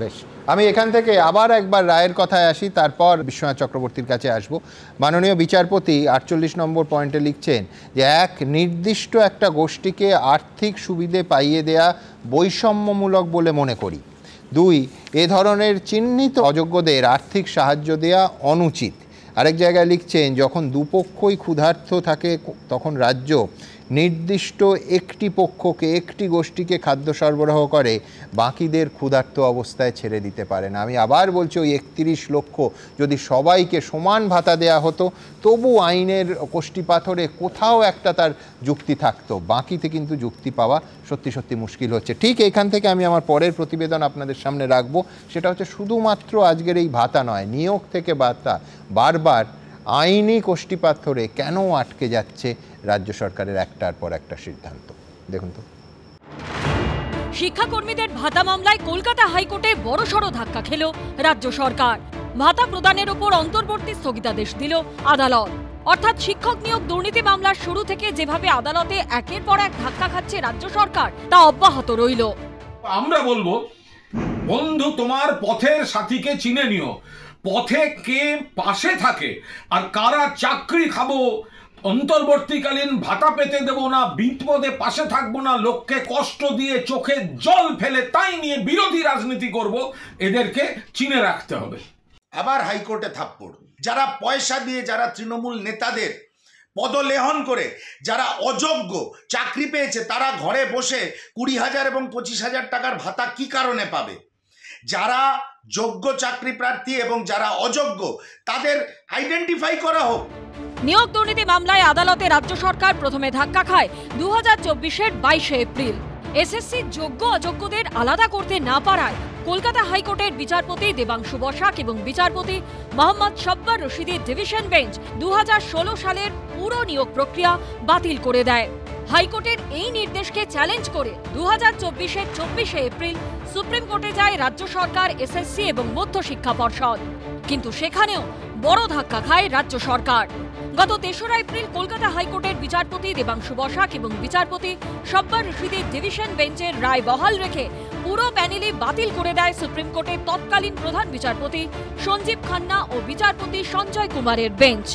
বেশ, আমি এখান থেকে আবার একবার রায়ের কথায় আসি, তারপর বিশ্বনাথ চক্রবর্তীর কাছে আসব। মাননীয় বিচারপতি 48 নম্বর পয়েন্টে লিখছেন যে এক নির্দিষ্ট একটা গোষ্ঠীকে আর্থিক সুবিধে পাইয়ে দেয়া বৈষম্যমূলক বলে মনে করি। 2, এ ধরনের চিহ্নিত অযোগ্যদের আর্থিক সাহায্য দেয়া অনুচিত। আরেক জায়গায় লিখছেন যখন দুপক্ষই ক্ষুধার্ত থাকে তখন রাজ্য নির্দিষ্ট একটি পক্ষকে, একটি গোষ্ঠীকে খাদ্য সরবরাহ করে, বাকিদের ক্ষুধার্ত অবস্থায় ছেড়ে দিতে পারে না। আমি আবার বলছি, ওই 31 লক্ষ যদি সবাইকে সমান ভাতা দেয়া হতো তবু আইনের কষ্টিপাথরে কোথাও একটা তার যুক্তি থাকতো, বাকিতে কিন্তু যুক্তি পাওয়া সত্যি সত্যি মুশকিল হচ্ছে। ঠিক এইখান থেকে আমি আমার পরের প্রতিবেদন আপনাদের সামনে রাখবো। সেটা হচ্ছে শুধুমাত্র আজকের এই ভাতা নয়, নিয়োগ থেকে ভাতা বারবার আইনি কষ্টিপাথরে কেন আটকে যাচ্ছে রাজ্য সরকারের একটার পর একটা সিদ্ধান্ত। দেখুন তো। শিক্ষাকর্মীদের ভাতা মামলায় কলকাতা হাইকোর্টে বড়সড় ধাক্কা খেল রাজ্য সরকার। ভাতা প্রদানের উপর অন্তর্বর্তী স্থগিতাদেশ দিল আদালত। অর্থাৎ শিক্ষক নিয়োগ দুর্নীতি মামলার শুরু থেকে যেভাবে আদালতে একের পর এক ধাক্কা খাচ্ছে রাজ্য সরকার, তা অব্যাহত রইল। আমরা বলবো, বন্ধু তোমার পথের সাথীকে চিনে নিও, পথে কে পাশে থাকে আর কারা চাকরি খাবো, অন্তর্বর্তীকালীন ভাতা পেতে দেব না, বিপদে পাশে থাকবো না, লোককে কষ্ট দিয়ে চোখে জল ফেলে তাই নিয়ে বিরোধী রাজনীতি করব, এদেরকে চিনে রাখতে হবে। আবার হাইকোর্টে থাপ্পড়। যারা পয়সা দিয়ে, যারা তৃণমূল নেতাদের পদলেহন করে যারা অযোগ্য চাকরি পেয়েছে, তারা ঘরে বসে 20,000 এবং 25,000 টাকার ভাতা কি কারণে পাবে? যারা যোগ্য চাকরি প্রার্থী এবং যারা অযোগ্য তাদের আইডেন্টিফাই করা হোক। নিয়োগ দুর্নীতি মামলায় আদালতে রাজ্য সরকার প্রথমে ধাক্কা খায় 2024-এর 22 এপ্রিল। এসএসসি যোগ্য অযোগ্যদের আলাদা করতে না পারায় কলকাতা হাইকোর্টের বিচারপতি দেবাংশু বসাক এবং বিচারপতি মোহাম্মদ সব্বার রশিদের ডিভিশন বেঞ্চ 2016 সালের পুরো নিয়োগ প্রক্রিয়া বাতিল করে দেয়। হাইকোর্টের এই নির্দেশকে চ্যালেঞ্জ করে 2024-এর 24 এপ্রিল সুপ্রিম কোর্টে যায় রাজ্য সরকার, এসএসসি এবং মধ্যশিক্ষা পর্ষদ। কিন্তু সেখানেও বড় ধাক্কা খায় রাজ্য সরকার। গত 3রা এপ্রিল কলকাতা হাইকোর্টের বিচারপতি দেবাংশু বসাক এবং বিচারপতি সব্বার রশিদের ডিভিশন বেঞ্চের রায় বহাল রেখে পুরো প্যানেলই বাতিল করে দেয় সুপ্রিম কোর্টের তৎকালীন প্রধান বিচারপতি সঞ্জীব খান্না ও বিচারপতি সঞ্জয় কুমারের বেঞ্চ।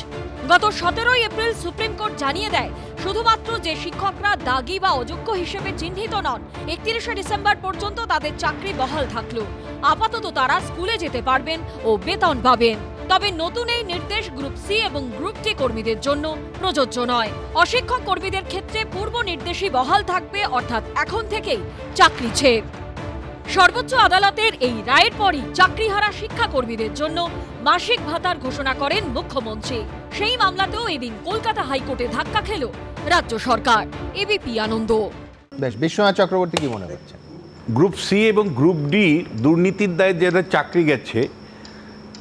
গত 17 এপ্রিল সুপ্রিম কোর্ট জানিয়ে দেয়, শুধুমাত্র যে শিক্ষকরা দাগি বা অযোগ্য হিসেবে চিহ্নিত নন, 31 ডিসেম্বর পর্যন্ত তাদের চাকরি বহাল থাকলো। আপাতত তারা স্কুলে যেতে পারবেন ও বেতন পাবেন। তবে নতুন এই নির্দেশ গ্রুপ সি এবং গ্রুপ ডি কর্মীদের জন্য প্রযোজ্য নয়। অশিক্ষক কর্মীদের ক্ষেত্রে পূর্ব নির্দেশই বহাল থাকবে, অর্থাৎ এখন থেকেই চাকরি ছেড়ে। সর্বোচ্চ আদালতের এই রায়ের পরই চাকরিহারা শিক্ষাকর্মীদের জন্য মাসিক ভাতার ঘোষণা করেন মুখ্যমন্ত্রী। সেই মামলাতেও এদিন কলকাতা হাইকোর্টে ধাক্কা খেল রাজ্য সরকার। এবিপি আনন্দ। বেশ, বিশ্বনাথ চক্রবর্তী কি মনে করছেন? গ্রুপ সি এবং গ্রুপ ডি দুর্নীতির দায়ে যাদের চাকরি গেছে,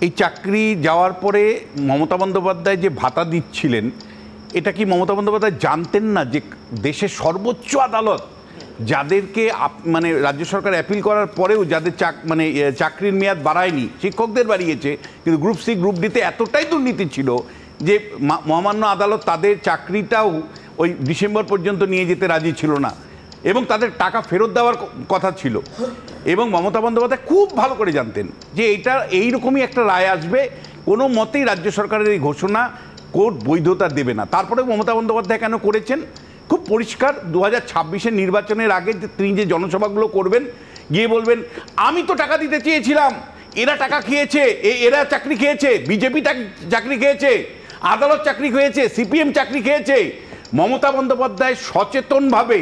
এই চাকরি যাওয়ার পরে মমতা বন্দ্যোপাধ্যায় যে ভাতা দিচ্ছিলেন, এটা কি মমতা বন্দ্যোপাধ্যায় জানতেন না যে দেশের সর্বোচ্চ আদালত যাদেরকে মানে রাজ্য সরকার অ্যাপিল করার পরেও যাদের চাকরির মেয়াদ বাড়ায়নি, শিক্ষকদের বাড়িয়েছে, কিন্তু গ্রুপ সি গ্রুপ ডিতে এতটাই দুর্নীতি ছিল যে মহামান্য আদালত তাদের চাকরিটাও ওই ডিসেম্বর পর্যন্ত নিয়ে যেতে রাজি ছিল না এবং তাদের টাকা ফেরত দেওয়ার কথা ছিল। এবং মমতা বন্দ্যোপাধ্যায় খুব ভালো করে জানতেন যে এটা এইরকমই একটা রায় আসবে, কোনো মতেই রাজ্য সরকারের এই ঘোষণা কোর্ট বৈধতা দেবে না। তারপরে মমতা বন্দ্যোপাধ্যায় কেন করেছেন? খুব পরিষ্কার, 2026-এর নির্বাচনের আগে তিনি যে জনসভাগুলো করবেন, গিয়ে বলবেন আমি তো টাকা দিতে চেয়েছিলাম, এরা টাকা খেয়েছে, এরা চাকরি খেয়েছে, বিজেপি চাকরি খেয়েছে, আদালত চাকরি খেয়েছে, সিপিএম চাকরি খেয়েছে। মমতা বন্দ্যোপাধ্যায় সচেতনভাবে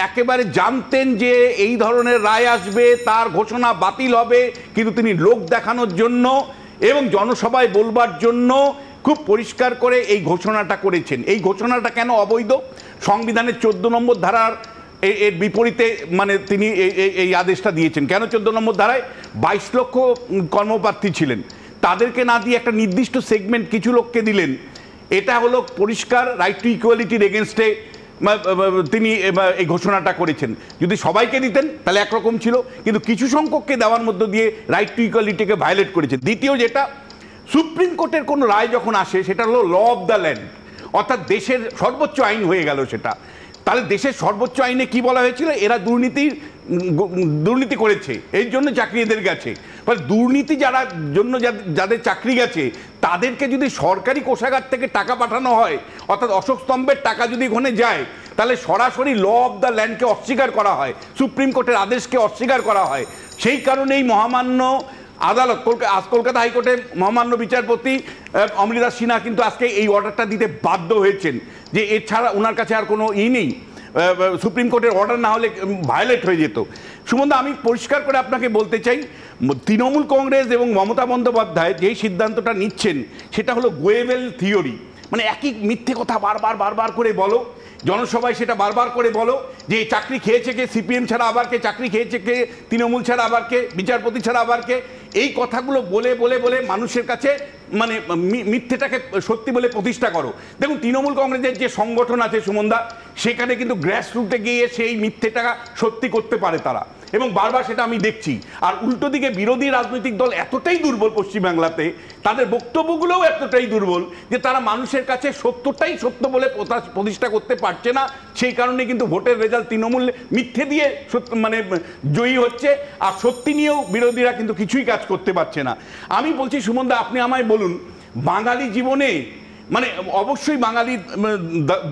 একেবারে জানতেন যে এই ধরনের রায় আসবে, তার ঘোষণা বাতিল হবে, কিন্তু তিনি লোক দেখানোর জন্য এবং জনসভায় বলবার জন্য খুব পরিষ্কার করে এই ঘোষণাটা করেছেন। এই ঘোষণাটা কেন অবৈধ? সংবিধানের 14 নম্বর ধারার এর বিপরীতে তিনি এই আদেশটা দিয়েছেন। কেন 14 নম্বর ধারায় 22 লক্ষ কর্মপ্রার্থী ছিলেন, তাদেরকে না দিয়ে একটা নির্দিষ্ট সেগমেন্ট কিছু লোককে দিলেন। এটা হলো পরিষ্কার রাইট টু ইকুয়ালিটির এগেনস্টে তিনি এই ঘোষণাটা করেছেন। যদি সবাইকে দিতেন তাহলে একরকম ছিল, কিন্তু কিছু সংখ্যককে দেওয়ার মধ্য দিয়ে রাইট টু ইকুয়ালিটিকে ভায়োলেট করেছেন। দ্বিতীয় যেটা, সুপ্রিম কোর্টের কোনো রায় যখন আসে সেটা হলো ল অফ দ্য ল্যান্ড, অর্থাৎ দেশের সর্বোচ্চ আইন হয়ে গেল সেটা। তাহলে দেশের সর্বোচ্চ আইনে কি বলা হয়েছিল? এরা দুর্নীতি করেছে, এই জন্য চাকরি এদের গেছে। ফলে দুর্নীতি যাদের চাকরি গেছে তাদেরকে যদি সরকারি কোষাগার থেকে টাকা পাঠানো হয়, অর্থাৎ অশোক স্তম্ভের টাকা যদি ওখানে যায়, তাহলে সরাসরি ল অফ দ্য ল্যান্ডকে অস্বীকার করা হয়, সুপ্রিম কোর্টের আদেশকে অস্বীকার করা হয়। সেই কারণেই মহামান্য আদালত কলকাতা হাইকোর্টে মহামান্য বিচারপতি অমৃতা সিনহা কিন্তু আজকে এই অর্ডারটা দিতে বাধ্য হয়েছেন যে এছাড়া ওনার কাছে আর কোনো নেই, সুপ্রিম কোর্টের অর্ডার না হলে ভায়োলেট হয়ে যেত। সুমন্দা, আমি পরিষ্কার করে আপনাকে বলতে চাই, তৃণমূল কংগ্রেস এবং মমতা বন্দ্যোপাধ্যায় যে সিদ্ধান্তটা নিচ্ছেন সেটা হলো গোয়েবেল থিওরি, মানে একই মিথ্যে কথা বারবার করে বলো, জনসভায় সেটা বারবার করে বলো যে চাকরি খেয়েছে কে, সিপিএম ছাড়া আবার কে, চাকরি খেয়েছে কে, তৃণমূল ছাড়া আবার কে, বিচারপতি ছাড়া আবার কে, এই কথাগুলো বলে মানুষের কাছে মিথ্যেটাকে সত্যি বলে প্রতিষ্ঠা করো। দেখুন, তৃণমূল কংগ্রেসের যে সংগঠন আছে সুমন্দা, সেখানে কিন্তু গ্রাসরুটে গিয়ে সেই মিথ্যেটা সত্যি করতে পারে তারা। এবং বারবার সেটা আমি দেখছি। আর উল্টো দিকে বিরোধী রাজনৈতিক দল এতটাই দুর্বল পশ্চিমবাংলাতে, তাদের বক্তব্যগুলোও এতটাই দুর্বল যে তারা মানুষের কাছে সত্যটাই সত্য বলে প্রতিষ্ঠা করতে পারছে না। সেই কারণে কিন্তু ভোটের রেজাল্ট তৃণমূল মিথ্যে দিয়ে মানে জয়ী হচ্ছে, আর সত্যি নিয়েও বিরোধীরা কিন্তু কিছুই কাজ করতে পারছে না। আমি বলছি সুমন দা, আপনি আমায় বলুন, বাঙালি জীবনে মানে অবশ্যই বাঙালি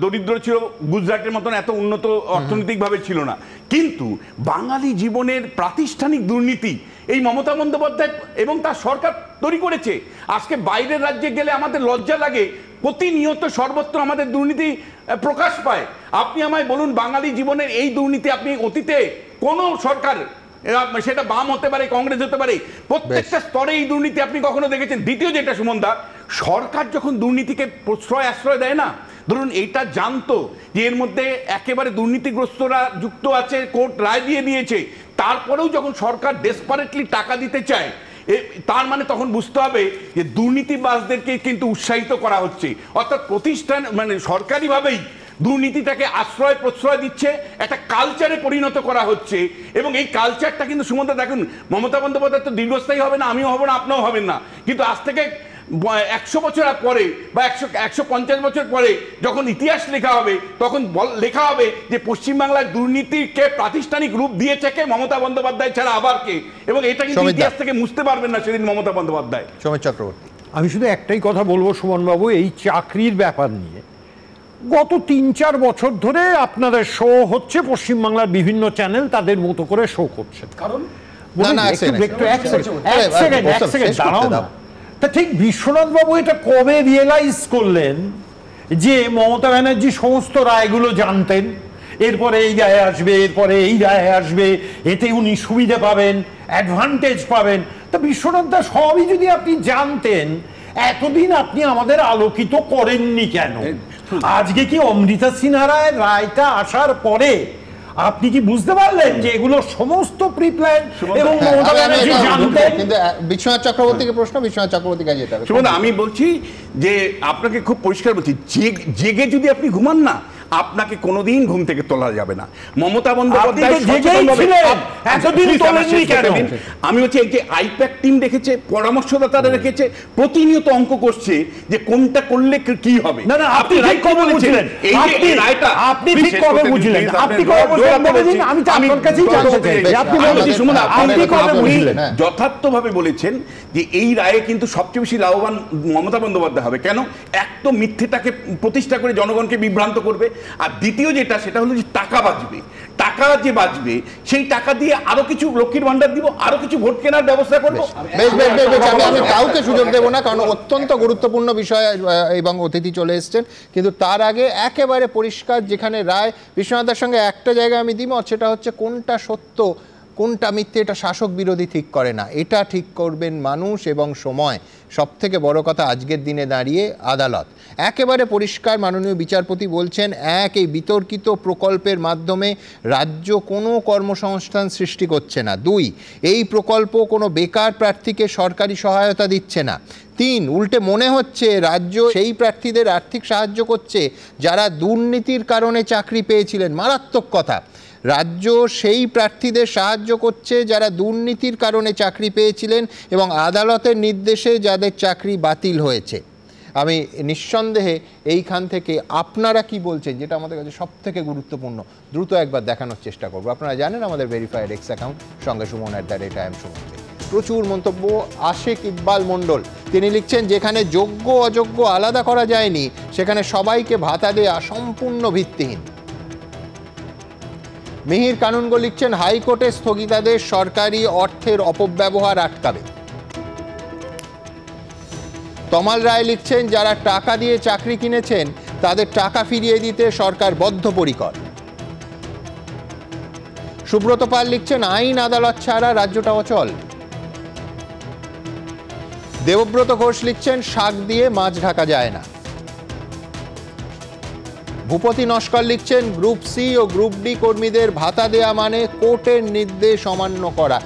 দরিদ্র ছিল, গুজরাটের মতন এত উন্নত অর্থনৈতিকভাবে ছিল না, কিন্তু বাঙালি জীবনের প্রাতিষ্ঠানিক দুর্নীতি এই মমতা বন্দ্যোপাধ্যায় এবং তার সরকার তৈরি করেছে। আজকে বাইরের রাজ্যে গেলে আমাদের লজ্জা লাগে, প্রতিনিয়ত সর্বত্র আমাদের দুর্নীতি প্রকাশ পায়। আপনি আমায় বলুন, বাঙালি জীবনের এই দুর্নীতি আপনি অতীতে কোন সরকার, সেটা বাম হতে পারে, কংগ্রেস হতে পারে, প্রত্যেকটা স্তরে এই দুর্নীতি আপনি কখনো দেখেছেন? দ্বিতীয় যেটা সুমন দা, সরকার যখন দুর্নীতিকে প্রশ্রয় আশ্রয় দেয় না, ধরুন এইটা জানতো যে এর মধ্যে একেবারে দুর্নীতিগ্রস্তরা যুক্ত আছে, কোর্ট রায় দিয়ে দিয়েছে, তারপরেও যখন সরকার ডেসপারেটলি টাকা দিতে চায়, তার মানে তখন বুঝতে হবে যে দুর্নীতিবাজদেরকে কিন্তু উৎসাহিত করা হচ্ছে, অর্থাৎ প্রতিষ্ঠান মানে সরকারিভাবেই দুর্নীতিটাকে আশ্রয় প্রশ্রয় দিচ্ছে, একটা কালচারে পরিণত করা হচ্ছে। এবং এই কালচারটা কিন্তু সুমন্ত দেখুন, মমতা বন্দ্যোপাধ্যায় তো দীর্ঘস্থায়ী হবে না, আমিও হব না, আপনিও হবেন না, কিন্তু আজ থেকে 100 বছর পরে বা 150 বছর পরে যখন ইতিহাস লেখা হবে, তখন লেখা হবে যে পশ্চিমবাংলার দুর্নীতিকে প্রাতিষ্ঠানিক রূপ দিয়েছে কে? মমতা বন্দ্যোপাধ্যায় ছাড়া আবার কে? এবং এটা কিন্তু ইতিহাস থেকে মুছতে পারবেন না সেদিন মমতা বন্দ্যোপাধ্যায়। সৌমিত চক্রবর্তী, আমি শুধু একটাই কথা বলবো সুমনবাবু, এই চাকরির ব্যাপার নিয়ে গত 3-4 বছর ধরে আপনাদের শো হচ্ছে, পশ্চিমবাংলার বিভিন্ন চ্যানেল তাদের মতো করে শো করছে। কারণ দাঁড়াও না, তা ঠিক বিশ্বনাথ বাবু এটা কবে রিয়েলাইজ করলেন যে মমতা ব্যানার্জি সমস্ত রায়গুলো জানতেন, এরপরে এই রায় আসবে, এরপরে এই রায় আসবে, এতে উনি সুবিধা পাবেন, অ্যাডভান্টেজ পাবেন? তা বিশ্বনাথ দা সবই যদি আপনি জানতেন, এতদিন আপনি আমাদের আলোকিত করেননি কেন? আজকে কি অমৃতা সিনহা রায়ের রায়টা আসার পরে আপনি কি বুঝতে পারলেন যে এগুলো সমস্ত প্রি প্ল্যান এবং মমতা ব্যানার্জি জানতেন? কিন্তু বিশ্বনাথ চক্রবর্তীকে প্রশ্ন, বিশ্বনাথ চক্রবর্তীকে যেতে হবে। সুমন, আমি বলছি যে আপনাকে খুব পরিষ্কার বলছি, জেগে যদি আপনি ঘুমান না, আপনাকে কোনোদিন ঘুম থেকে তোলা যাবে না। মমতা বন্দ্যোপাধ্যায় আমি হচ্ছে এই যে আইপ্যাক টিম রেখেছে, পরামর্শদাতারা রেখেছে, প্রতিনিয়ত অঙ্ক করছে যে কোনটা করলে কি হবে। না না, আপনি ঠিক কবে বুঝলেন? আপনি ঠিক কবে বুঝলেন? আপনি কবে বুঝলেন? আমি তো আপনার কাছেই জানতে চাই আপনি বলুন, আপনি কবে বুঝলেন? যথার্থভাবে বলেছেন যে এই রায়ে কিন্তু সবচেয়ে বেশি লাভবান মমতা বন্দ্যোপাধ্যায় হবে। কেন? এক তো মিথ্যেটাকে প্রতিষ্ঠা করে জনগণকে বিভ্রান্ত করবে, আর দ্বিতীয় যেটা সেটা হলো যে টাকা বাঁচবে। টাকা যে বাঁচবে সেই টাকা দিয়ে আরো কিছু লক্ষ্মীর ভান্ডার দিব, আরো কিছু ভোট কেনার ব্যবস্থা করবো। আমি কাউকে সুযোগ দেবো না, কারণ অত্যন্ত গুরুত্বপূর্ণ বিষয় এবং অতিথি চলে এসছেন। কিন্তু তার আগে একেবারে পরিষ্কার যেখানে রায়, বিশ্বনাথের সঙ্গে একটা জায়গায় আমি দ্বিমত, সেটা হচ্ছে কোনটা সত্য কোনটা মিথ্যে এটা শাসক বিরোধী ঠিক করে না, এটা ঠিক করবেন মানুষ এবং সময়। সব থেকে বড় কথা আজকের দিনে দাঁড়িয়ে আদালত একেবারে পরিষ্কার, মাননীয় বিচারপতি বলছেন, এক, এই বিতর্কিত প্রকল্পের মাধ্যমে রাজ্য কোনো কর্মসংস্থান সৃষ্টি করছে না। 2, এই প্রকল্প কোনো বেকার প্রার্থীকে সরকারি সহায়তা দিচ্ছে না। 3, উল্টে মনে হচ্ছে রাজ্য সেই প্রার্থীদের আর্থিক সাহায্য করছে যারা দুর্নীতির কারণে চাকরি পেয়েছিলেন। মারাত্মক কথা, রাজ্য সেই প্রার্থীদের সাহায্য করছে যারা দুর্নীতির কারণে চাকরি পেয়েছিলেন এবং আদালতের নির্দেশে যাদের চাকরি বাতিল হয়েছে। আমি নিঃসন্দেহে এইখান থেকে আপনারা কি বলছেন, যেটা আমাদের কাছে সব থেকে গুরুত্বপূর্ণ, দ্রুত একবার দেখানোর চেষ্টা করবো। আপনারা জানেন আমাদের ভেরিফাইড এক্স অ্যাকাউন্ট, সঙ্গে সুমন @IM সুমন। প্রচুর মন্তব্য। আশিক ইকবাল মণ্ডল তিনি লিখছেন, যেখানে যোগ্য অযোগ্য আলাদা করা যায়নি সেখানে সবাইকে ভাতা দেয়া সম্পূর্ণ ভিত্তিহীন। মিহির কানুনগো লিখছেন, হাইকোর্টের স্থগিতাদেশ সরকারি অর্থের অপব্যবহার আটকাবে। তমাল রায় লিখছেন, যারা টাকা দিয়ে চাকরি কিনেছেন তাদের টাকা ফিরিয়ে দিতে সরকার বদ্ধপরিকর। সুব্রত পাল লিখছেন, আইন আদালত ছাড়া রাজ্যটা অচল। দেবব্রত ঘোষ লিখছেন, শাক দিয়ে মাছ ঢাকা যায় না। ভূপতি নস্কর লিখছেন, গ্রুপ সি ও গ্রুপ ডি কর্মীদের ভাতা দেয়া মানে কোর্টের নির্দেশ অমান্য করা।